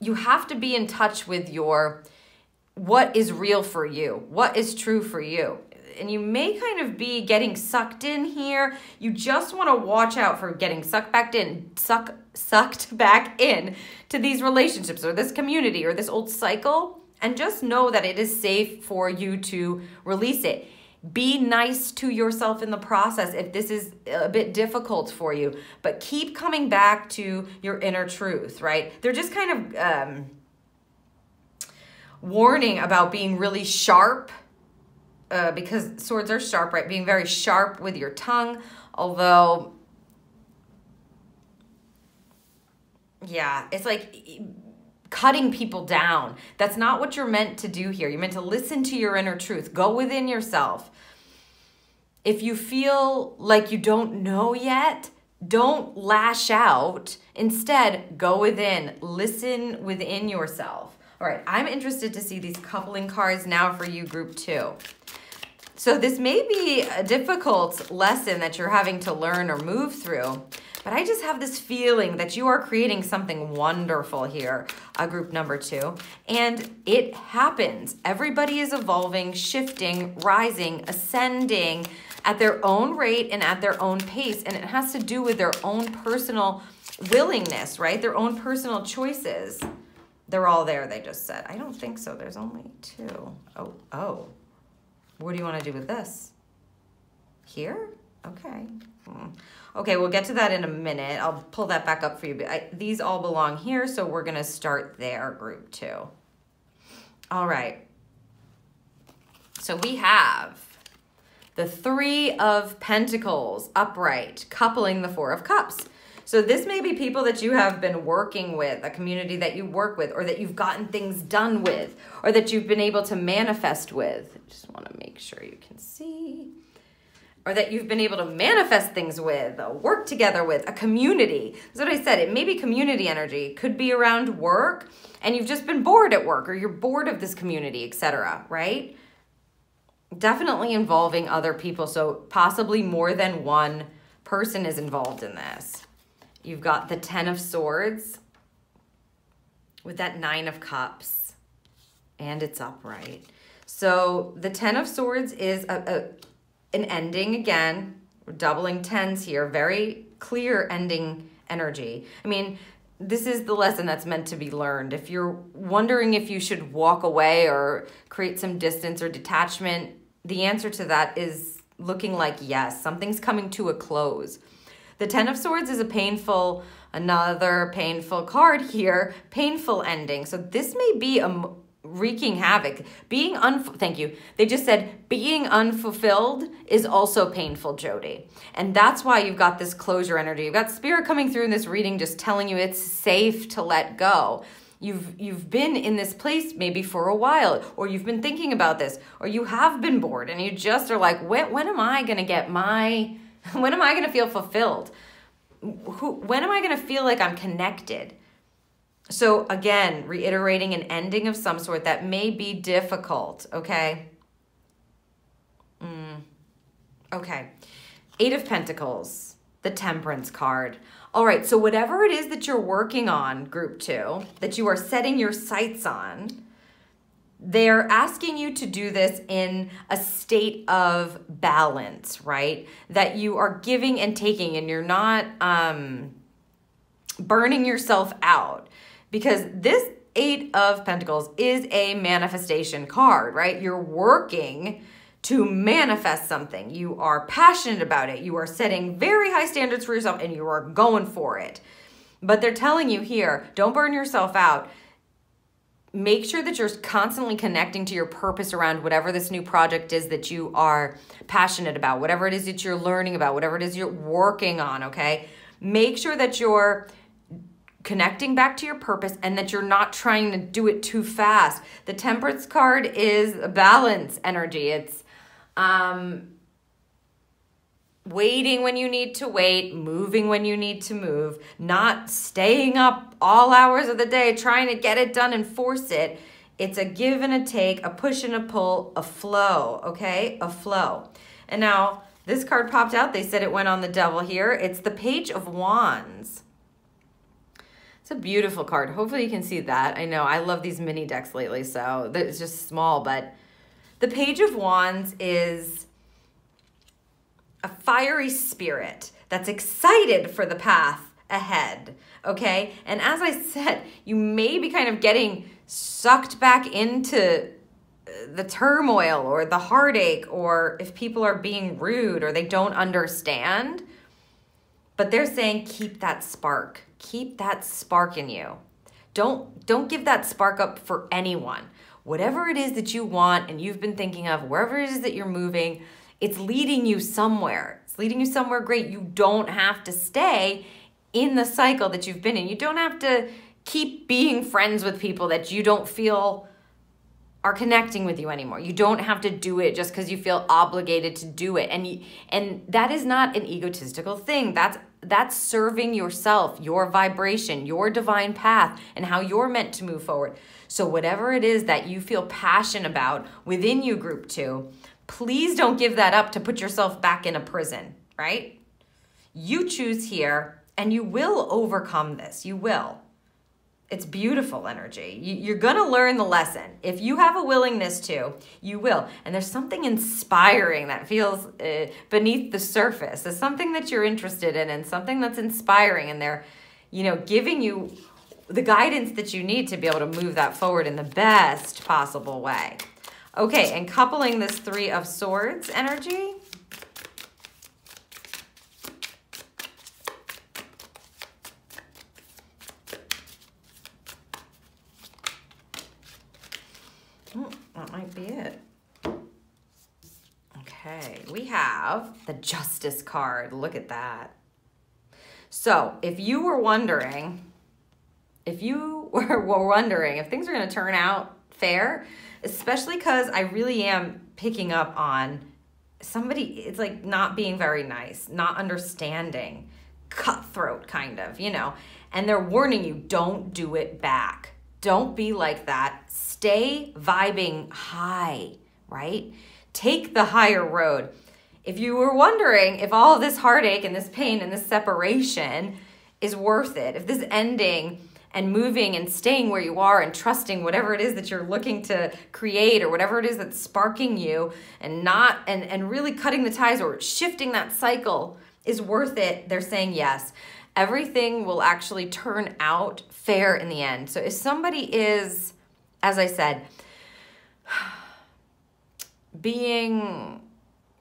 S1: you have to be in touch with what is real for you, what is true for you. And you may kind of be getting sucked in here. You just want to watch out for getting sucked back in to these relationships or this community or this old cycle. And just know that it is safe for you to release it. Be nice to yourself in the process if this is a bit difficult for you. But keep coming back to your inner truth, right? They're just kind of warning about being really sharp, because swords are sharp, right? Being very sharp with your tongue. Although, Yeah, it's like cutting people down. That's not what you're meant to do here. You're meant to listen to your inner truth. Go within yourself. If you feel like you don't know yet, don't lash out. Instead, go within. Listen within yourself. All right, I'm interested to see these coupling cards now for you, group 2. So this may be a difficult lesson that you're having to learn or move through, but I just have this feeling that you are creating something wonderful here, group number 2. And it happens. Everybody is evolving, shifting, rising, ascending at their own rate and at their own pace. And it has to do with their own personal willingness, right? Their own personal choices. They're all there, they just said. I don't think so. There's only 2. Oh. What do you want to do with this? Here? Okay. Okay, we'll get to that in a minute. I'll pull that back up for you. But these all belong here, so we're going to start there, group 2. All right. So we have the 3 of Pentacles upright, coupling the 4 of Cups. So this may be people that you have been working with, a community that you work with, or that you've gotten things done with, or that you've been able to manifest with. Just want to make sure you can see. Or that you've been able to manifest things with, work together with, a community. That's what I said. It may be community energy. It could be around work, and you've just been bored at work, or you're bored of this community, etc., right? Definitely involving other people, so possibly more than one person is involved in this. You've got the 10 of Swords with that 9 of Cups, and it's upright. So the 10 of Swords is an ending again. We're doubling 10s here. Very clear ending energy. I mean, this is the lesson that's meant to be learned. If you're wondering if you should walk away or create some distance or detachment, the answer to that is looking like yes. Something's coming to a close. The 10 of Swords is another painful card here, painful ending. So this may be wreaking havoc. Thank you. They just said being unfulfilled is also painful, Jody. And that's why you've got this closure energy. You've got Spirit coming through in this reading just telling you it's safe to let go. You've been in this place maybe for a while, or you've been thinking about this, or you have been bored and you just are like, when am I going to get when am I going to feel fulfilled? When am I going to feel like I'm connected? So again, reiterating an ending of some sort that may be difficult, okay? Okay. 8 of Pentacles, the Temperance card. All right, so whatever it is that you're working on, group 2, that you are setting your sights on, they're asking you to do this in a state of balance, right? That you are giving and taking, and you're not burning yourself out. Because this 8 of Pentacles is a manifestation card, right? You're working to manifest something. You are passionate about it. You are setting very high standards for yourself, and you are going for it. But they're telling you here, don't burn yourself out. Make sure that you're constantly connecting to your purpose around whatever this new project is that you are passionate about, whatever it is that you're learning about, whatever it is you're working on, okay? Make sure that you're connecting back to your purpose and that you're not trying to do it too fast. The Temperance card is a balance energy. It's waiting when you need to wait, moving when you need to move, not staying up all hours of the day trying to get it done and force it. It's a give and a take, a push and a pull, a flow, okay? A flow. And now this card popped out. They said it went on the Devil here. It's the Page of Wands. It's a beautiful card. Hopefully you can see that. I know I love these mini decks lately, so it's just small, but the Page of Wands is a fiery spirit that's excited for the path ahead, okay? And as I said, you may be kind of getting sucked back into the turmoil or the heartache, or if people are being rude or they don't understand. But they're saying keep that spark. Keep that spark in you. Don't give that spark up for anyone. Whatever it is that you want and you've been thinking of, wherever it is that you're moving, it's leading you somewhere. It's leading you somewhere great. You don't have to stay in the cycle that you've been in. You don't have to keep being friends with people that you don't feel are connecting with you anymore. You don't have to do it just because you feel obligated to do it. And that is not an egotistical thing. That's serving yourself, your vibration, your divine path, and how you're meant to move forward. So whatever it is that you feel passionate about within you, group 2, please don't give that up to put yourself back in a prison, right? You choose here, and you will overcome this. You will. It's beautiful energy. You're going to learn the lesson. If you have a willingness to, you will. And there's something inspiring that feels beneath the surface. There's something that you're interested in and something that's inspiring. And they're, giving you the guidance that you need to be able to move that forward in the best possible way. Okay, and coupling this 3 of Swords energy. That might be it. Okay, we have the Justice card. Look at that. So if you were wondering, if things are going to turn out fair, especially because I really am picking up on somebody, it's like not being very nice, not understanding, cutthroat kind of, and they're warning you, don't do it back. Don't be like that. Stay vibing high, right? Take the higher road. If you were wondering if all of this heartache and this pain and this separation is worth it, if this ending and moving and staying where you are and trusting whatever it is that you're looking to create or whatever it is that's sparking you and really cutting the ties or shifting that cycle is worth it, they're saying yes. Everything will actually turn out fair in the end. So if somebody is, as I said, being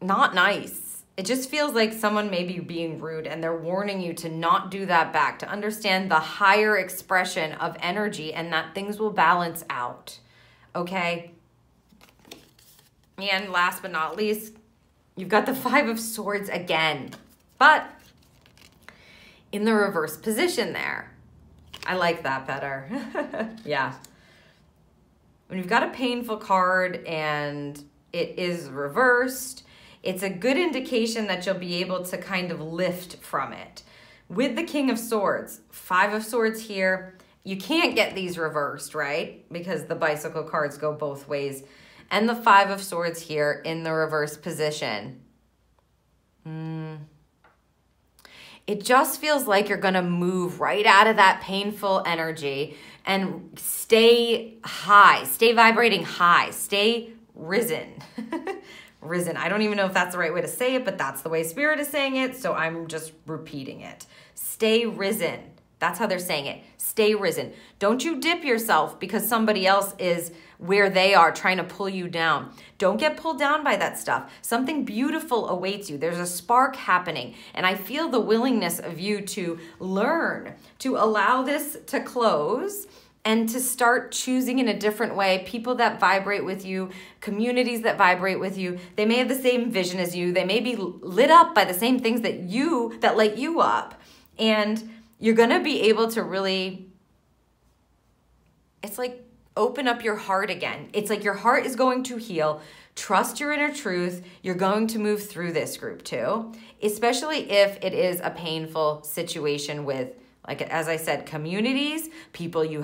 S1: not nice, it just feels like someone may be being rude and they're warning you to not do that back, to understand the higher expression of energy and that things will balance out, okay? And last but not least, you've got the 5 of Swords again, but in the reverse position there. I like that better. Yeah. When you've got a painful card and it is reversed, it's a good indication that you'll be able to kind of lift from it. With the King of Swords, 5 of Swords here, you can't get these reversed, right? Because the bicycle cards go both ways. And the 5 of Swords here in the reverse position. It just feels like you're going to move right out of that painful energy and stay high, stay vibrating high, stay risen. Risen. I don't even know if that's the right way to say it, but that's the way Spirit is saying it, so I'm just repeating it. Stay risen. That's how they're saying it. Stay risen. Don't you dip yourself because somebody else is where they are trying to pull you down. Don't get pulled down by that stuff. Something beautiful awaits you. There's a spark happening. And I feel the willingness of you to learn, to allow this to close and to start choosing in a different way people that vibrate with you, communities that vibrate with you. They may have the same vision as you. They may be lit up by the same things that light you up. And you're going to be able to really, it's like open up your heart again. It's like your heart is going to heal. Trust your inner truth. You're going to move through this, group 2, especially if it is a painful situation with, like, as I said, communities, people you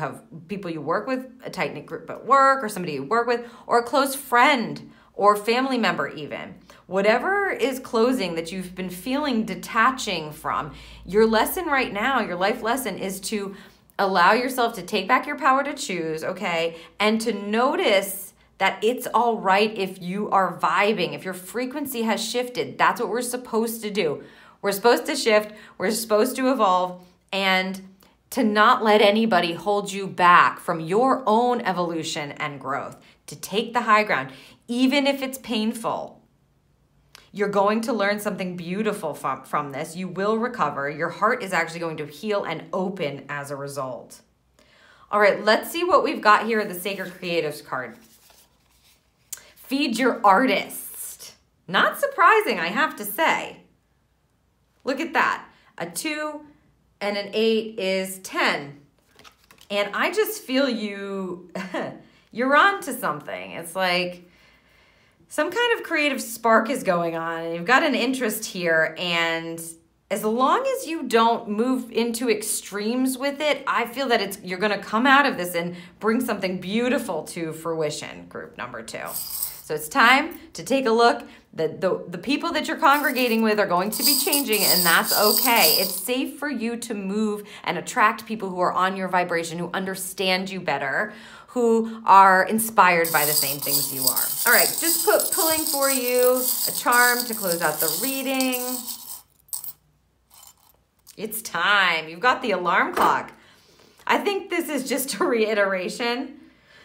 S1: work with, a tight-knit group at work, or somebody you work with, or a close friend or family member even. Whatever is closing that you've been feeling detaching from, your lesson right now, your life lesson is to allow yourself to take back your power to choose, okay? And to notice that it's all right if you are vibing, if your frequency has shifted. That's what we're supposed to do. We're supposed to shift, we're supposed to evolve, and to not let anybody hold you back from your own evolution and growth, to take the high ground, even if it's painful. You're going to learn something beautiful from this. You will recover. Your heart is actually going to heal and open as a result. All right, let's see what we've got here, the Sacred Creatives card. Feed your artist. Not surprising, I have to say. Look at that. A 2 and an 8 is 10. And I just feel you're on to something. It's like some kind of creative spark is going on, and you've got an interest here, and as long as you don't move into extremes with it, I feel that you're going to come out of this and bring something beautiful to fruition, group number 2. So it's time to take a look. The people that you're congregating with are going to be changing, and that's okay. It's safe for you to move and attract people who are on your vibration, who understand you better, who are inspired by the same things you are. All right, just pulling for you a charm to close out the reading. It's time. You've got the alarm clock. I think this is just a reiteration.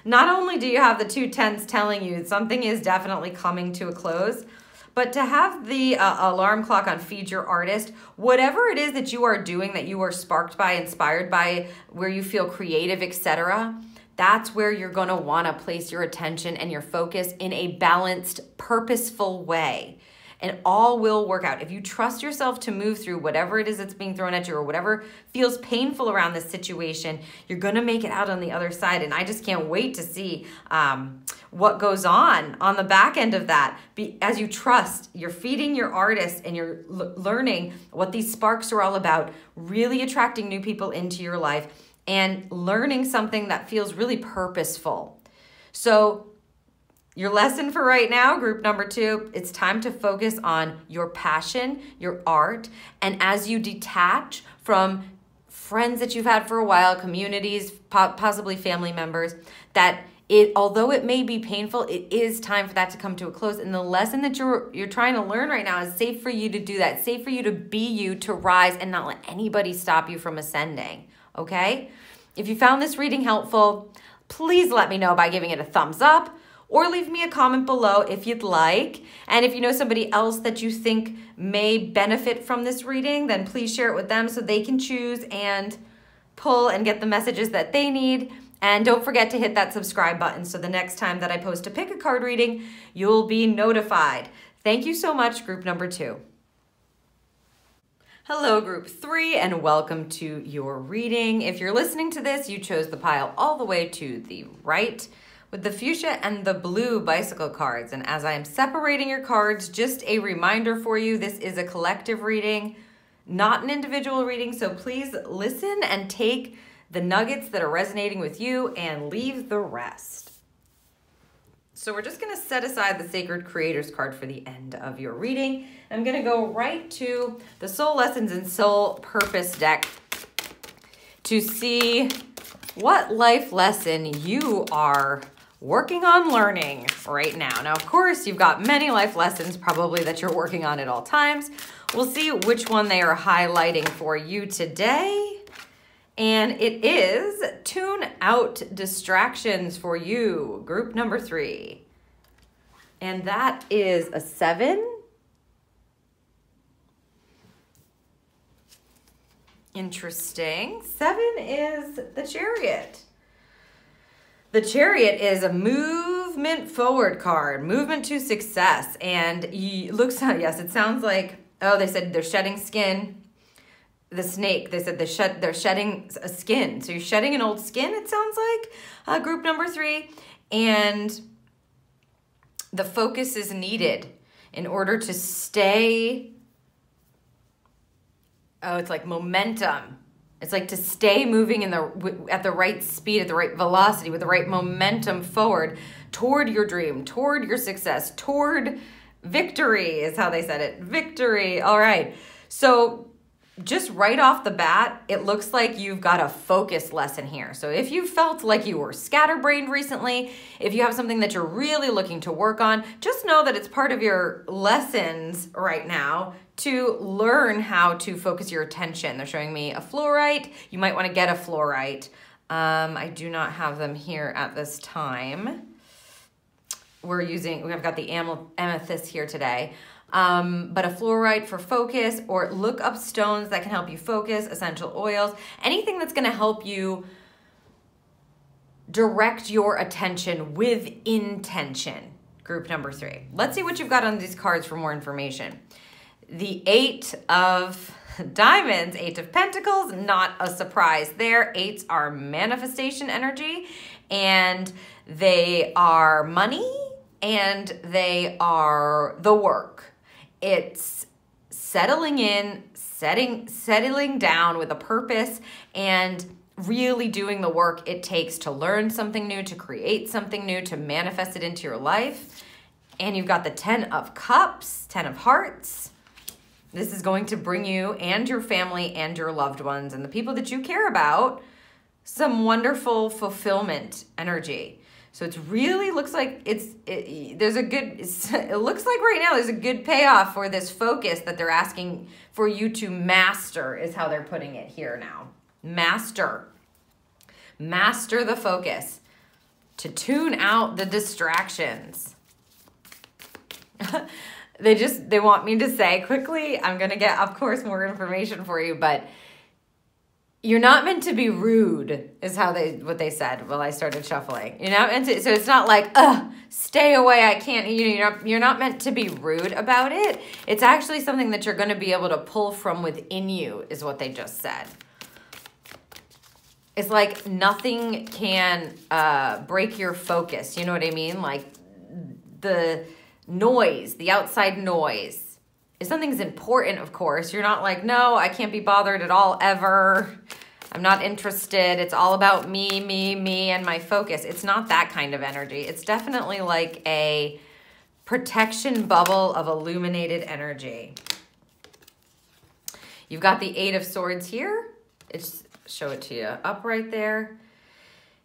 S1: Not only do you have the 2 10s telling you something is definitely coming to a close, but to have the alarm clock on Feed Your Artist, whatever it is that you are doing that you are sparked by, inspired by, where you feel creative, etc., that's where you're going to want to place your attention and your focus in a balanced, purposeful way. And all will work out. If you trust yourself to move through whatever it is that's being thrown at you or whatever feels painful around this situation, you're going to make it out on the other side. And I just can't wait to see what goes on the back end of that. As you trust, you're feeding your artist and you're learning what these sparks are all about, really attracting new people into your life and learning something that feels really purposeful. So your lesson for right now, group number 2, it's time to focus on your passion, your art, and as you detach from friends that you've had for a while, communities, possibly family members, that although it may be painful, it is time for that to come to a close. And the lesson that you're trying to learn right now is safe for you to do that, safe for you to be you, to rise, and not let anybody stop you from ascending, okay? If you found this reading helpful, please let me know by giving it a thumbs up, or leave me a comment below if you'd like. And if you know somebody else that you think may benefit from this reading, then please share it with them so they can choose and pull and get the messages that they need. And don't forget to hit that subscribe button so the next time that I post a pick a card reading, you'll be notified. Thank you so much, group number 2. Hello, group 3, and welcome to your reading. If you're listening to this, you chose the pile all the way to the right, with the fuchsia and the blue bicycle cards. And as I am separating your cards, just a reminder for you, this is a collective reading, not an individual reading. So please listen and take the nuggets that are resonating with you and leave the rest. So we're just gonna set aside the Sacred Creators card for the end of your reading. I'm gonna go right to the Soul Lessons and Soul Purpose deck to see what life lesson you are working on learning right now. Now, of course, you've got many life lessons probably that you're working on at all times. We'll see which one they are highlighting for you today. And it is Tune Out Distractions for you, group number 3. And that is a 7. Interesting. 7 is the Chariot. The Chariot is a movement forward card, movement to success. And it looks, yes, it sounds like, oh, they said they're shedding skin. The snake, they said they're shedding a skin. So you're shedding an old skin, it sounds like, group number 3. And the focus is needed in order to stay, it's like momentum. It's like to stay moving at the right speed, at the right velocity, with the right momentum forward toward your dream, toward your success, toward victory is how they said it. Victory. All right. So just right off the bat, it looks like you've got a focus lesson here. So if you felt like you were scatterbrained recently, if you have something that you're really looking to work on, just know that it's part of your lessons right now to learn how to focus your attention. They're showing me a fluorite. You might want to get a fluorite. I do not have them here at this time. We've got the amethyst here today. But a fluorite for focus, or look up stones that can help you focus, essential oils, anything that's going to help you direct your attention with intention, group number 3. Let's see what you've got on these cards for more information. The 8 of diamonds, 8 of Pentacles, not a surprise there. 8s are manifestation energy, and they are money, and they are the work. It's settling in, settling down with a purpose, and really doing the work it takes to learn something new, to create something new, to manifest it into your life. And you've got the 10 of Cups, 10 of Hearts. This is going to bring you and your family and your loved ones and the people that you care about some wonderful fulfillment energy. So it really looks like it looks like right now there's a good payoff for this focus that they're asking for you to master, is how they're putting it here now. Master the focus, to tune out the distractions. They want me to say quickly, I'm going to get, of course, more information for you, but you're not meant to be rude, is what they said while I started shuffling. You're not meant to, so it's not like, stay away, I can't, you're not meant to be rude about it. It's actually something that you're going to be able to pull from within you, is what they just said. It's like nothing can break your focus. You know what I mean? Like the noise, the outside noise. If something's important, of course, you're not like, no, I can't be bothered at all ever. I'm not interested. It's all about me, and my focus. It's not that kind of energy. It's definitely like a protection bubble of illuminated energy. You've got the 8 of Swords here. Show it to you up right there.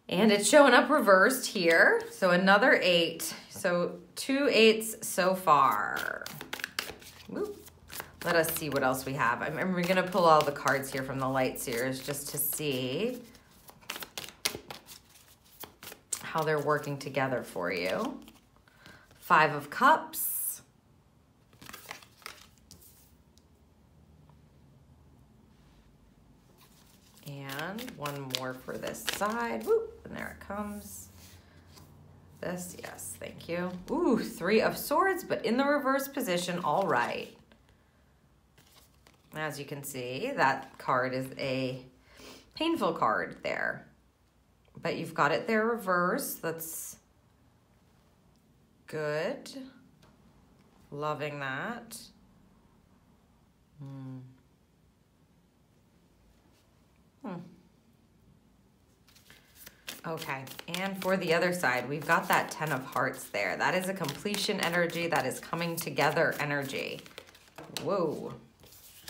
S1: And it's showing up reversed here. So another 8. So 2 8s so far. Woo. Let us see what else we have. I'm going to pull all the cards here from the Light Seers just to see how they're working together for you. 5 of Cups. And one more for this side. Whoop, and there it comes. This, yes, thank you. Ooh, 3 of Swords, but in the reverse position, all right. As you can see, that card is a painful card there. But you've got it there reversed. That's good. Loving that. Okay, and for the other side, we've got that 10 of Hearts there. That is a completion energy. That is coming together energy. Whoa,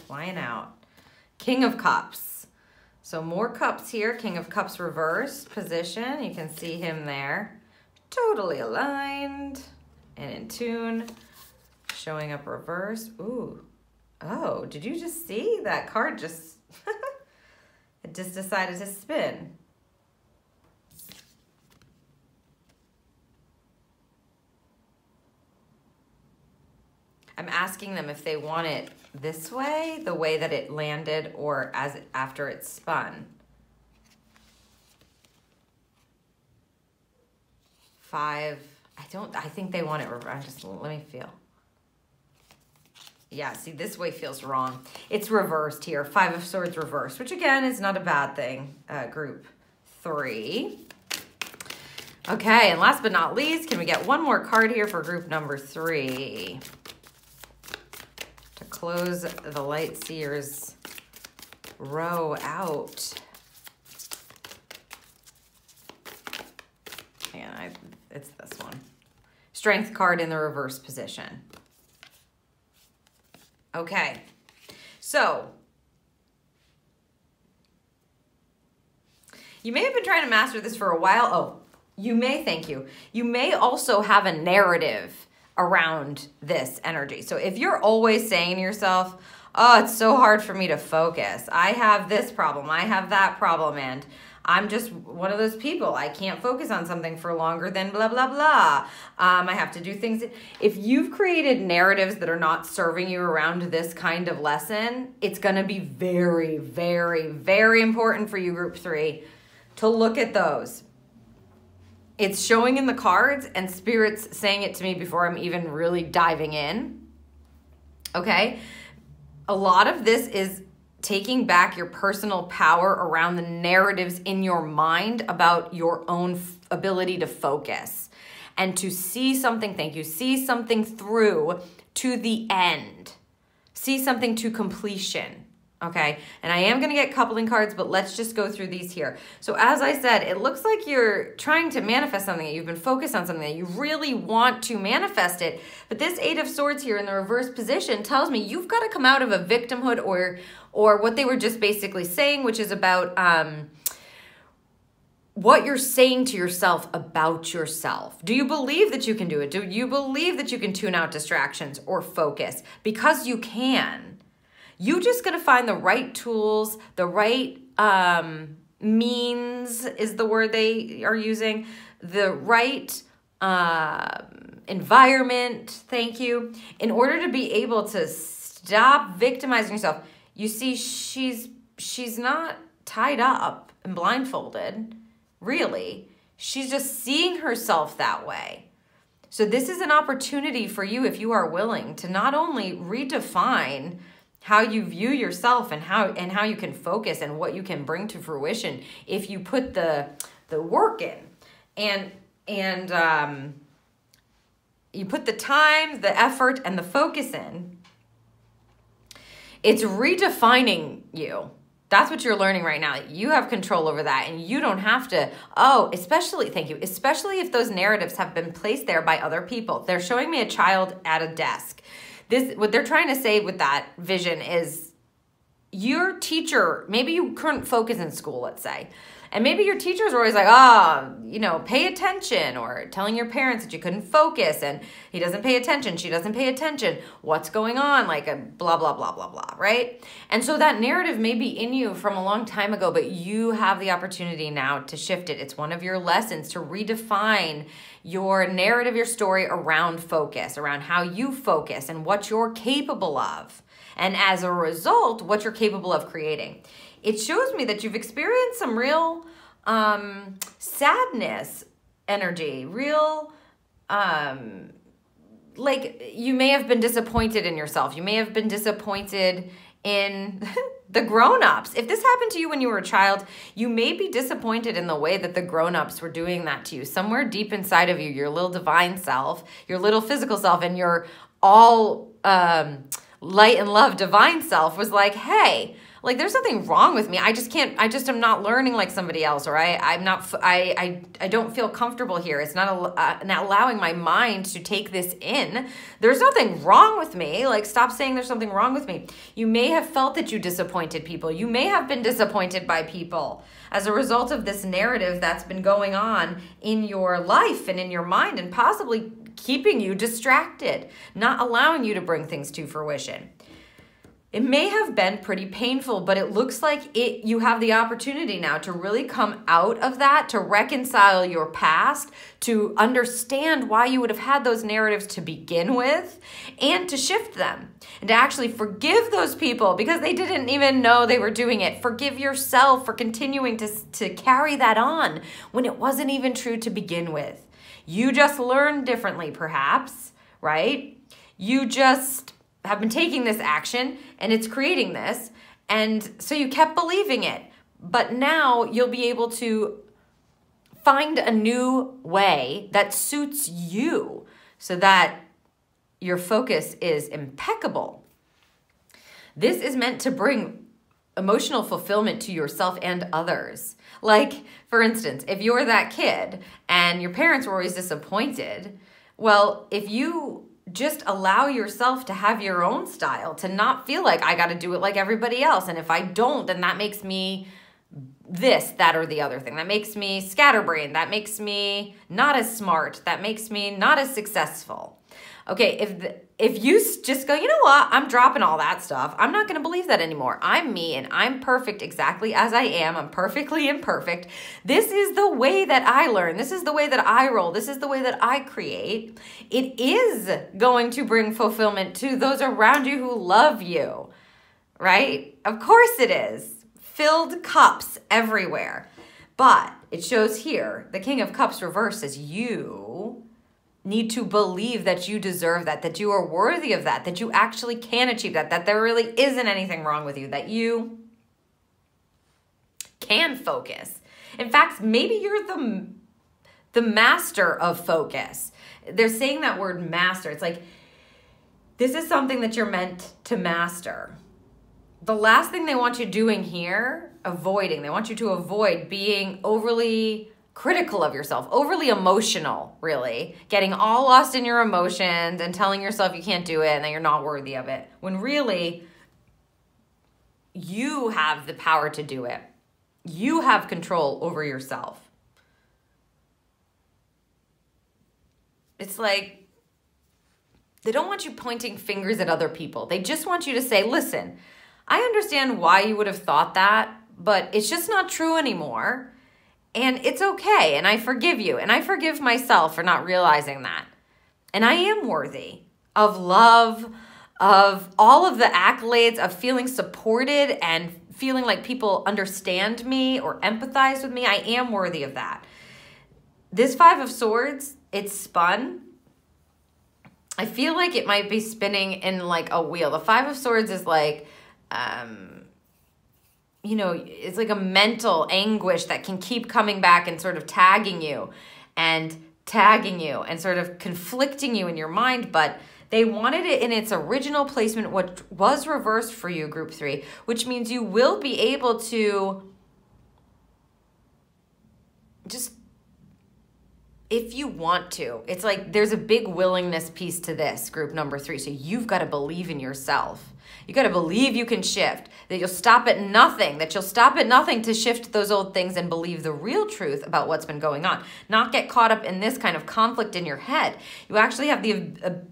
S1: flying out. King of Cups. So more cups here. King of Cups reversed position. You can see him there. Totally aligned and in tune. Showing up reversed. Ooh. Oh, did you just see that card just... It just decided to spin. I'm asking them if they want it this way, the way that it landed, or after it spun. 5. I think they want it reversed. Let me feel. Yeah, see, this way feels wrong. It's reversed here. 5 of Swords reversed, which again is not a bad thing. Group 3. Okay, and last but not least, can we get one more card here for group number 3? To close the Light Seers row out. And it's this one. Strength card in the reverse position. Okay, so you may have been trying to master this for a while. Oh, you may, thank you. You may also have a narrative around this energy. So if you're always saying to yourself, oh, it's so hard for me to focus. I have this problem. I have that problem. And I'm just one of those people. I can't focus on something for longer than blah, blah, blah. I have to do things. If you've created narratives that are not serving you around this kind of lesson, it's going to be very, very, very important for you, group 3, to look at those. It's showing in the cards, and Spirit's saying it to me before I'm even really diving in. Okay? A lot of this is taking back your personal power around the narratives in your mind about your own ability to focus and to see something, see something through to the end. See something to completion. Okay, and I am going to get coupling cards, but let's just go through these here. So as I said, it looks like you're trying to manifest something, that you've been focused on something, that you really want to manifest it. But this Eight of Swords here in the reverse position tells me you've got to come out of a victimhood or what they were just basically saying, which is about what you're saying to yourself about yourself. Do you believe that you can do it? Do you believe that you can tune out distractions or focus? Because you can. You just got to find the right tools, the right means is the word they are using, the right environment, thank you, in order to be able to stop victimizing yourself. You see, she's not tied up and blindfolded, really. She's just seeing herself that way. So this is an opportunity for you, if you are willing, to not only redefine how you view yourself and how you can focus and what you can bring to fruition if you put the work in and you put the time, the effort, and the focus in. It's redefining you. That's what you're learning right now. You have control over that, and you don't have to, especially if those narratives have been placed there by other people. They're showing me a child at a desk. What they're trying to say with that vision is your teacher, maybe you couldn't focus in school, let's say, and maybe your teachers were always like, pay attention, or telling your parents that you couldn't focus, and he doesn't pay attention, she doesn't pay attention, what's going on, like a blah, blah, blah, blah, blah, right? And so that narrative may be in you from a long time ago, but you have the opportunity now to shift it. It's one of your lessons to redefine your narrative, your story around focus, around how you focus and what you're capable of. And as a result, what you're capable of creating. It shows me that you've experienced some real sadness energy, real, like you may have been disappointed in yourself. You may have been disappointed in the grown-ups. If this happened to you when you were a child, you may be disappointed in the way that the grown-ups were doing that to you. Somewhere deep inside of you, your little divine self, your little physical self, and your all light and love divine self was like, hey, like there's nothing wrong with me. I just am not learning like somebody else, or I don't feel comfortable here. It's not allowing my mind to take this in. There's nothing wrong with me. Like, stop saying there's something wrong with me. You may have felt that you disappointed people. You may have been disappointed by people as a result of this narrative that's been going on in your life and in your mind, and possibly keeping you distracted, not allowing you to bring things to fruition. It may have been pretty painful, but it looks like you have the opportunity now to really come out of that, to reconcile your past, to understand why you would have had those narratives to begin with, and to shift them, and to actually forgive those people because they didn't even know they were doing it. Forgive yourself for continuing to carry that on when it wasn't even true to begin with. You just learned differently, perhaps, right? You just have been taking this action and it's creating this, and so you kept believing it, but now you'll be able to find a new way that suits you so that your focus is impeccable. This is meant to bring emotional fulfillment to yourself and others. Like, for instance, if you're that kid and your parents were always disappointed, well, if you just allow yourself to have your own style, to not feel like I got to do it like everybody else. And if I don't, then that makes me this, that, or the other thing. That makes me scatterbrained. That makes me not as smart. That makes me not as successful. Okay, if you just go, you know what, I'm dropping all that stuff. I'm not going to believe that anymore. I'm me and I'm perfect exactly as I am. I'm perfectly imperfect. This is the way that I learn. This is the way that I roll. This is the way that I create. It is going to bring fulfillment to those around you who love you, right? Of course it is. Filled cups everywhere. But it shows here, the King of Cups reverse says you need to believe that you deserve that, that you are worthy of that, that you actually can achieve that, that there really isn't anything wrong with you, that you can focus. In fact, maybe you're the master of focus. They're saying that word master. It's like, this is something that you're meant to master. The last thing they want you doing here, avoiding, they want you to avoid being overly critical of yourself, overly emotional, really, getting all lost in your emotions and telling yourself you can't do it and that you're not worthy of it, when really you have the power to do it. You have control over yourself. It's like, they don't want you pointing fingers at other people. They just want you to say, listen, I understand why you would have thought that, but it's just not true anymore. And it's okay. And I forgive you. And I forgive myself for not realizing that. And I am worthy of love, of all of the accolades, of feeling supported and feeling like people understand me or empathize with me. I am worthy of that. This Five of Swords, it's spun. I feel like it might be spinning in like a wheel. The Five of Swords is like, you know, it's like a mental anguish that can keep coming back and sort of tagging you and sort of conflicting you in your mind. But they wanted it in its original placement, which was reversed for you, Group 3, which means you will be able to just, if you want to, it's like there's a big willingness piece to this, Group number 3. So you've got to believe in yourself. You got to believe you can shift, that you'll stop at nothing, to shift those old things and believe the real truth about what's been going on. Not get caught up in this kind of conflict in your head. You actually have the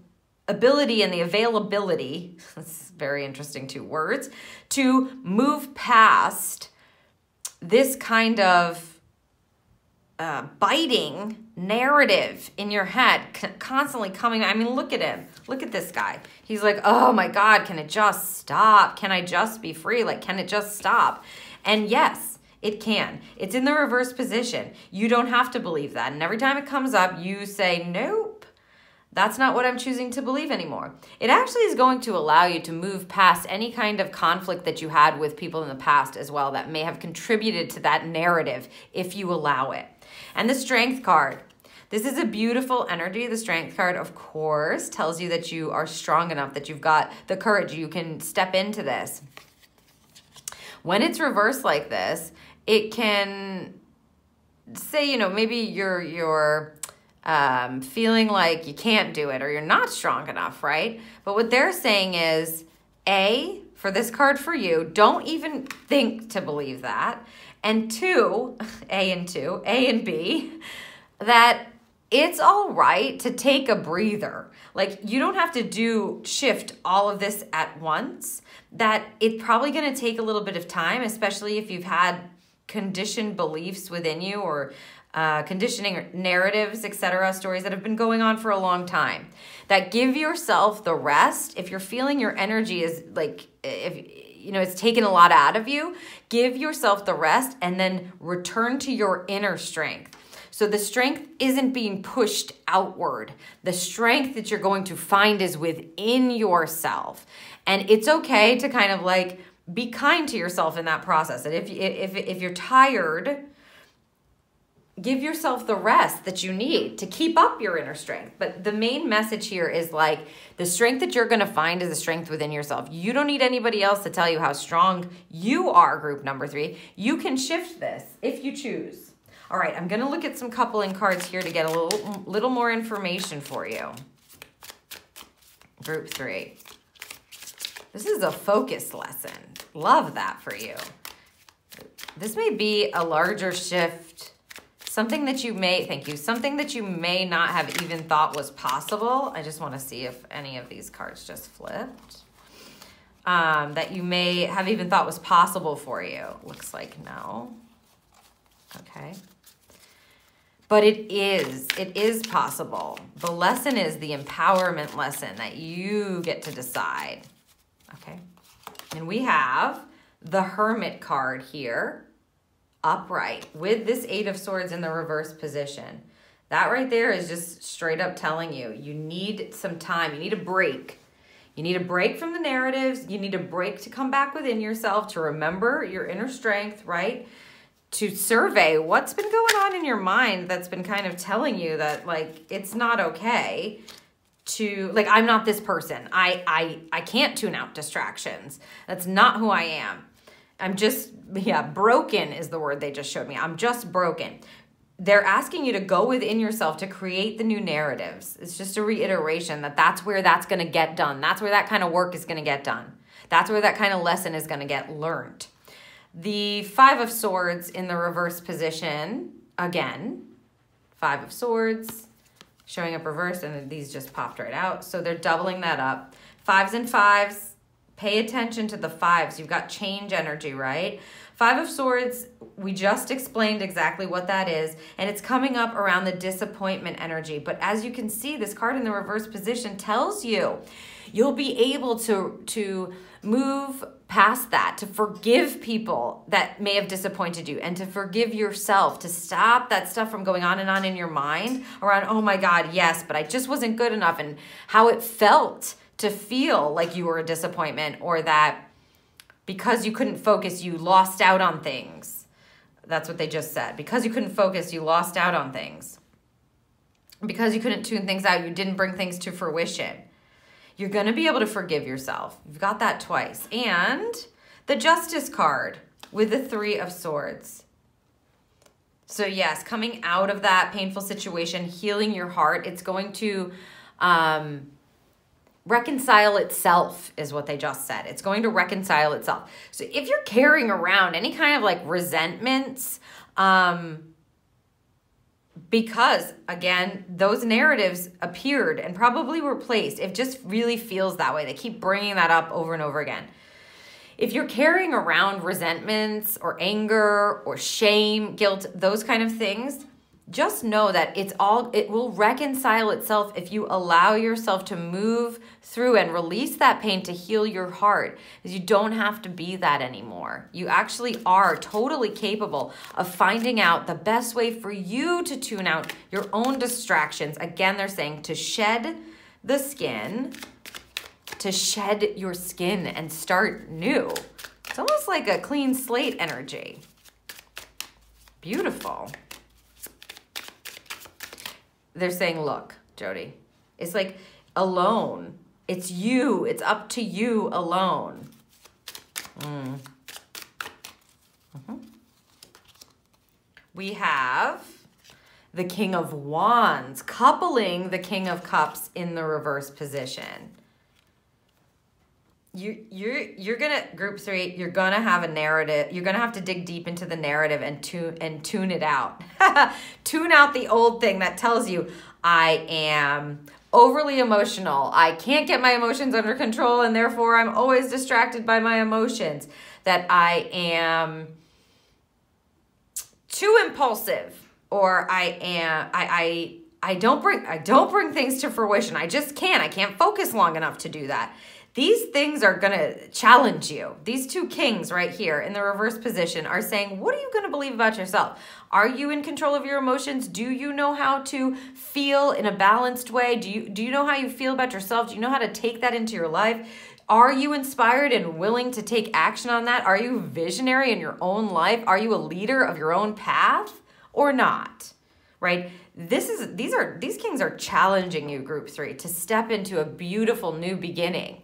S1: ability and the availability, that's very interesting, 2 words, to move past this kind of biting narrative in your head, constantly coming. I mean, look at him. Look at this guy. He's like, oh my God, can it just stop? Can I just be free? Like, can it just stop? And yes, it can. It's in the reverse position. You don't have to believe that. And every time it comes up, you say, nope, that's not what I'm choosing to believe anymore. It actually is going to allow you to move past any kind of conflict that you had with people in the past as well that may have contributed to that narrative if you allow it. And the Strength card. This is a beautiful energy. The Strength card, of course, tells you that you are strong enough, that you've got the courage, you can step into this. When it's reversed like this, it can say, you know, maybe you're feeling like you can't do it or you're not strong enough, right? But what they're saying is, A, for this card for you, don't even think to believe that. And 2, A and B, that it's all right to take a breather. Like, you don't have to shift all of this at once, that it's probably going to take a little bit of time, especially if you've had conditioned beliefs within you or conditioning narratives, etc., stories that have been going on for a long time. That give yourself the rest. If you're feeling your energy is like, it's taken a lot out of you, give yourself the rest and then return to your inner strength. So the strength isn't being pushed outward. The strength that you're going to find is within yourself. And it's okay to kind of like be kind to yourself in that process. And if you're tired, give yourself the rest that you need to keep up your inner strength. But the main message here is like the strength that you're going to find is the strength within yourself. You don't need anybody else to tell you how strong you are, Group number 3. You can shift this if you choose. All right, I'm going to look at some coupling cards here to get a little more information for you. Group 3. This is a focus lesson. Love that for you. This may be a larger shift. Something that you may not have even thought was possible. I just want to see if any of these cards just flipped. That you may have even thought was possible for you. Looks like no. Okay. But it is possible. The lesson is the empowerment lesson that you get to decide. Okay. And we have the Hermit card here, upright, with this 8 of Swords in the reverse position. That right there is just straight up telling you, you need some time. You need a break. You need a break from the narratives. You need a break to come back within yourself, to remember your inner strength, right? To survey what's been going on in your mind that's been kind of telling you that, like, it's not okay to, like, I'm not this person. I can't tune out distractions. That's not who I am. I'm just, broken is the word they just showed me. I'm just broken. They're asking you to go within yourself to create the new narratives. It's just a reiteration that that's where that's going to get done. That's where that kind of work is going to get done. That's where that kind of lesson is going to get learned. The Five of Swords in the reverse position, again, Five of Swords, showing up reversed, and these just popped right out. So they're doubling that up. Fives and fives, pay attention to the fives. You've got change energy, right? Five of Swords, we just explained exactly what that is, and it's coming up around the disappointment energy. But as you can see, this card in the reverse position tells you you'll be able to move past that, to forgive people that may have disappointed you, and to forgive yourself, to stop that stuff from going on in your mind around, oh my God, yes, but I just wasn't good enough, and how it felt to feel like you were a disappointment, or that because you couldn't focus, you lost out on things. That's what they just said. Because you couldn't focus, you lost out on things. Because you couldn't tune things out, you didn't bring things to fruition. You're going to be able to forgive yourself. You've got that twice. And the Justice card with the Three of Swords. So yes, coming out of that painful situation, healing your heart, it's going to reconcile itself is what they just said. It's going to reconcile itself. So if you're carrying around any kind of like resentments, because again, those narratives appeared and probably were placed, it just really feels that way. They keep bringing that up over and over again. If you're carrying around resentments or anger or shame, guilt, those kind of things, just know that it will reconcile itself if you allow yourself to move through and release that pain to heal your heart, because you don't have to be that anymore. You actually are totally capable of finding out the best way for you to tune out your own distractions. Again, they're saying to shed the skin, to shed your skin and start new. It's almost like a clean slate energy. Beautiful. They're saying, look, Jody, it's like alone. It's you. It's up to you alone. We have the King of Wands coupling the King of Cups in the reverse position. You're gonna, group three, you're gonna have a narrative. You're gonna have to dig deep into the narrative and tune it out. Tune out the old thing that tells you I am overly emotional. I can't get my emotions under control, and therefore I'm always distracted by my emotions. That I am too impulsive, or I don't bring things to fruition. I just can't. I can't focus long enough to do that. These things are going to challenge you. These two kings right here in the reverse position are saying, what are you going to believe about yourself? Are you in control of your emotions? Do you know how to feel in a balanced way? Do you know how you feel about yourself? Do you know how to take that into your life? Are you inspired and willing to take action on that? Are you visionary in your own life? Are you a leader of your own path or not? Right? These kings are challenging you, group three, to step into a beautiful new beginning.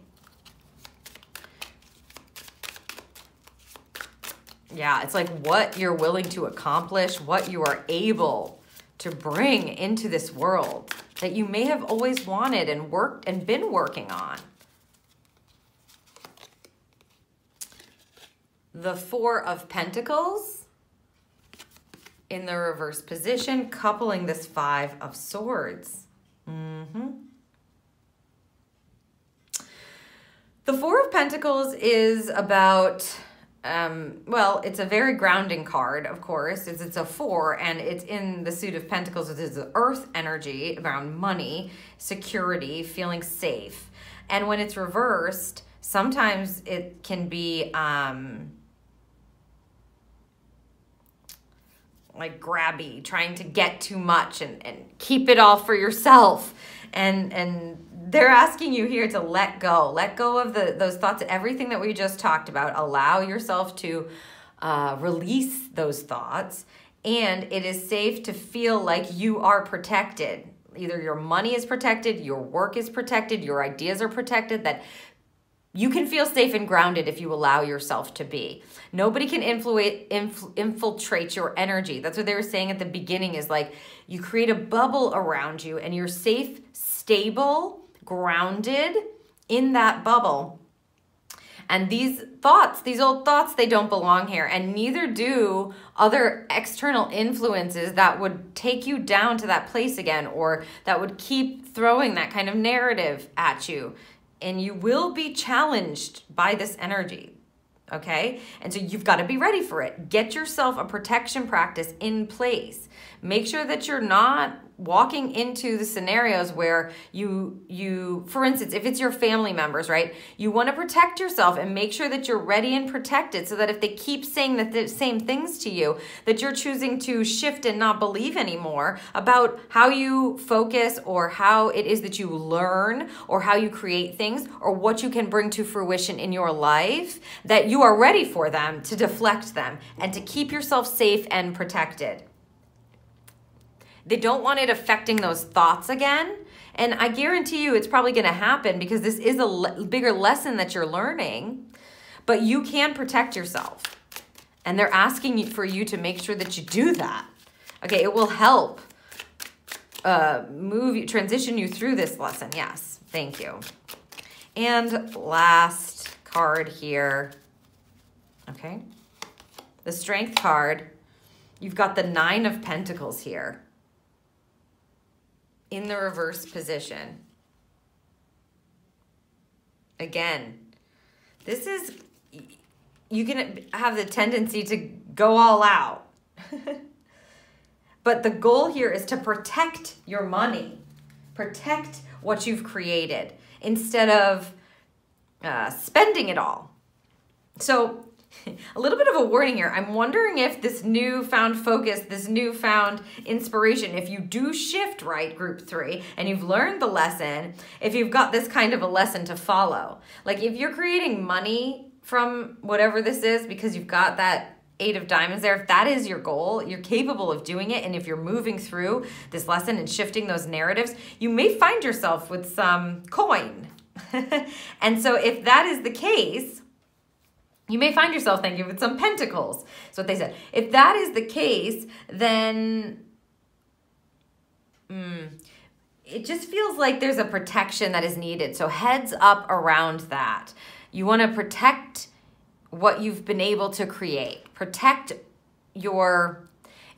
S1: Yeah, it's like what you're willing to accomplish, what you are able to bring into this world that you may have always wanted and worked and been working on. The Four of Pentacles in the reverse position, coupling this Five of Swords. The Four of Pentacles is about... well, it's a very grounding card, of course. It's a 4, and it's in the suit of Pentacles, which is the earth energy around money, security, feeling safe. And when it's reversed, sometimes it can be, like grabby, trying to get too much and keep it all for yourself. And they're asking you here to let go of those thoughts, everything that we just talked about. Allow yourself to release those thoughts. And it is safe to feel like you are protected. Either your money is protected, your work is protected, your ideas are protected, that you can feel safe and grounded if you allow yourself to be. Nobody can infiltrate your energy. That's what they were saying at the beginning, is like you create a bubble around you and you're safe, stable, grounded in that bubble. And these thoughts, these old thoughts, they don't belong here. And neither do other external influences that would take you down to that place again, or that would keep throwing that kind of narrative at you. And you will be challenged by this energy, okay? And so you've got to be ready for it. Get yourself a protection practice in place. Make sure that you're not walking into the scenarios where you, for instance, if it's your family members, right? You want to protect yourself and make sure that you're ready and protected, so that if they keep saying the same things to you, that you're choosing to shift and not believe anymore about how you focus, or how it is that you learn, or how you create things, or what you can bring to fruition in your life, that you are ready for them, to deflect them and to keep yourself safe and protected. They don't want it affecting those thoughts again. And I guarantee you it's probably going to happen, because this is a bigger lesson that you're learning. But you can protect yourself. And they're asking for you to make sure that you do that. Okay, it will help transition you through this lesson. Yes, thank you. And last card here. Okay, the Strength card. You've got the Nine of Pentacles here in the reverse position. Again, this is, you can have the tendency to go all out. But the goal here is to protect your money, protect what you've created, instead of spending it all. So a little bit of a warning here. I'm wondering if this newfound focus, this newfound inspiration, if you do shift, right, group 3, and you've learned the lesson, if you've got this kind of a lesson to follow. Like if you're creating money from whatever this is, because you've got that 8 of Diamonds there, if that is your goal, you're capable of doing it. And if you're moving through this lesson and shifting those narratives, you may find yourself with some coin. And so if that is the case, you may find yourself thinking with some pentacles. That's what they said. If that is the case, then it just feels like there's a protection that is needed. So heads up around that. You want to protect what you've been able to create. Protect your,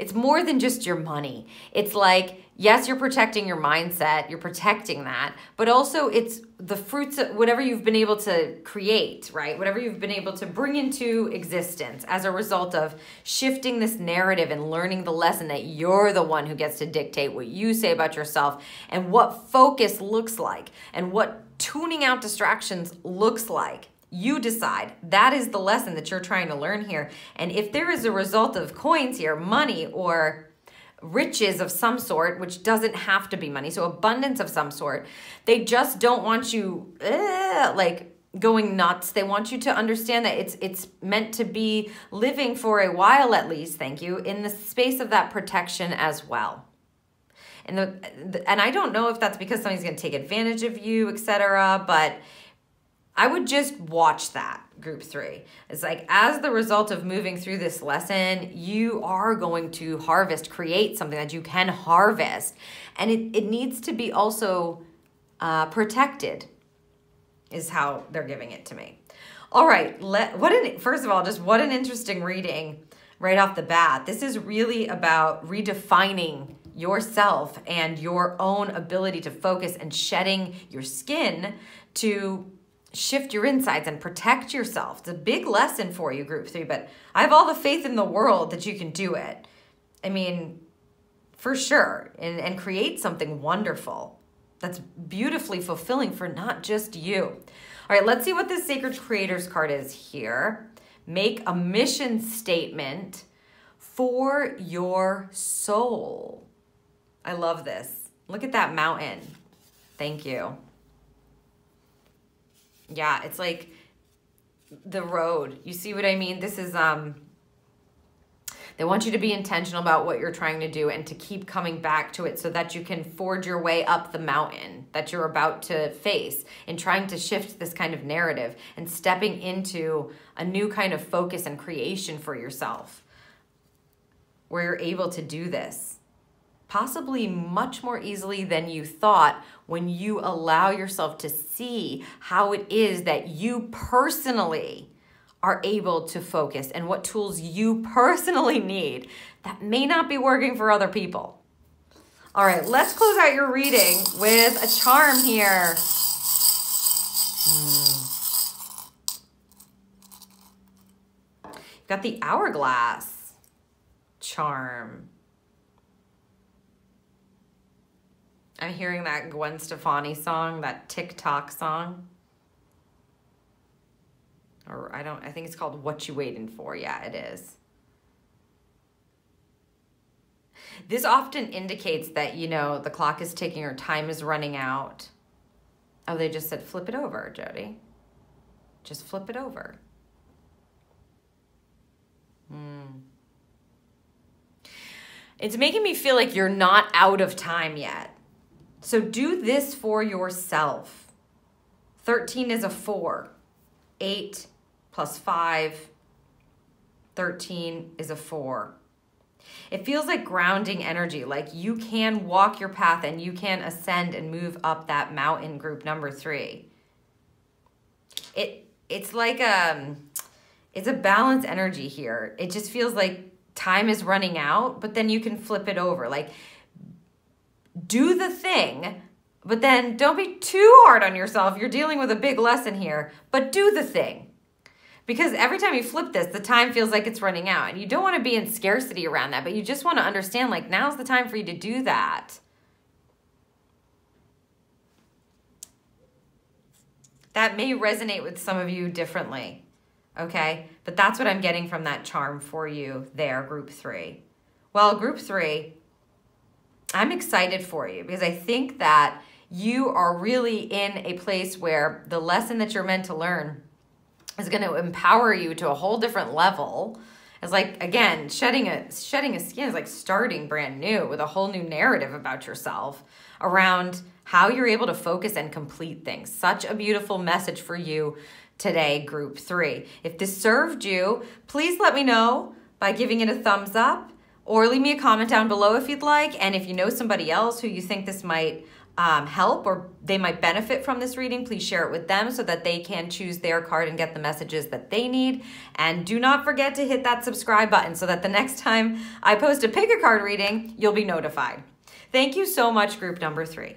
S1: it's more than just your money. It's like, yes, you're protecting your mindset, you're protecting that, but also it's the fruits of whatever you've been able to create, right? Whatever you've been able to bring into existence as a result of shifting this narrative and learning the lesson that you're the one who gets to dictate what you say about yourself, and what focus looks like, and what tuning out distractions looks like. You decide. That is the lesson that you're trying to learn here. And if there is a result of coins here, money or riches of some sort, which doesn't have to be money, so abundance of some sort, they just don't want you like going nuts. They want you to understand that it's meant to be living for a while at least, thank you, in the space of that protection as well. And I don't know if that's because somebody's going to take advantage of you, etc., but I would just watch that, group 3. It's like, as the result of moving through this lesson, you are going to harvest, create something that you can harvest. And it needs to be also protected, is how they're giving it to me. All right, first of all, just what an interesting reading right off the bat. This is really about redefining yourself and your own ability to focus, and shedding your skin to shift your insides and protect yourself. It's a big lesson for you, group 3, but I have all the faith in the world that you can do it. I mean, for sure, and create something wonderful that's beautifully fulfilling for not just you. All right, let's see what this Sacred Creators card is here. Make a mission statement for your soul. I love this. Look at that mountain. Thank you. Yeah, it's like the road. You see what I mean? This is, they want you to be intentional about what you're trying to do and to keep coming back to it so that you can forge your way up the mountain that you're about to face and trying to shift this kind of narrative and stepping into a new kind of focus and creation for yourself where you're able to do this possibly much more easily than you thought when you allow yourself to see how it is that you personally are able to focus and what tools you personally need that may not be working for other people. All right, let's close out your reading with a charm here. You've got the hourglass charm. I'm hearing that Gwen Stefani song, that TikTok song. Or I think it's called What You Waiting For. Yeah, it is. This often indicates that, you know, the clock is ticking or time is running out. Oh, they just said flip it over, Jody. Just flip it over. It's making me feel like you're not out of time yet. So do this for yourself. 13 is a 4. 8 plus 5, 13 is a 4. It feels like grounding energy, like you can walk your path and you can ascend and move up that mountain, group number 3. It's like it's a balanced energy here. It just feels like time is running out, but then you can flip it over. Like, do the thing, but then don't be too hard on yourself. You're dealing with a big lesson here, but do the thing. Because every time you flip this, the time feels like it's running out. And you don't want to be in scarcity around that, but you just want to understand, like, now's the time for you to do that. That may resonate with some of you differently, okay? But that's what I'm getting from that charm for you there, group 3. Well, group 3, I'm excited for you because I think that you are really in a place where the lesson that you're meant to learn is going to empower you to a whole different level. It's like, again, shedding a skin is like starting brand new with a whole new narrative about yourself around how you're able to focus and complete things. Such a beautiful message for you today, group 3. If this served you, please let me know by giving it a thumbs up or leave me a comment down below if you'd like. And if you know somebody else who you think this might help or they might benefit from this reading, please share it with them so that they can choose their card and get the messages that they need. And do not forget to hit that subscribe button so that the next time I post a pick a card reading, you'll be notified. Thank you so much, group number 3.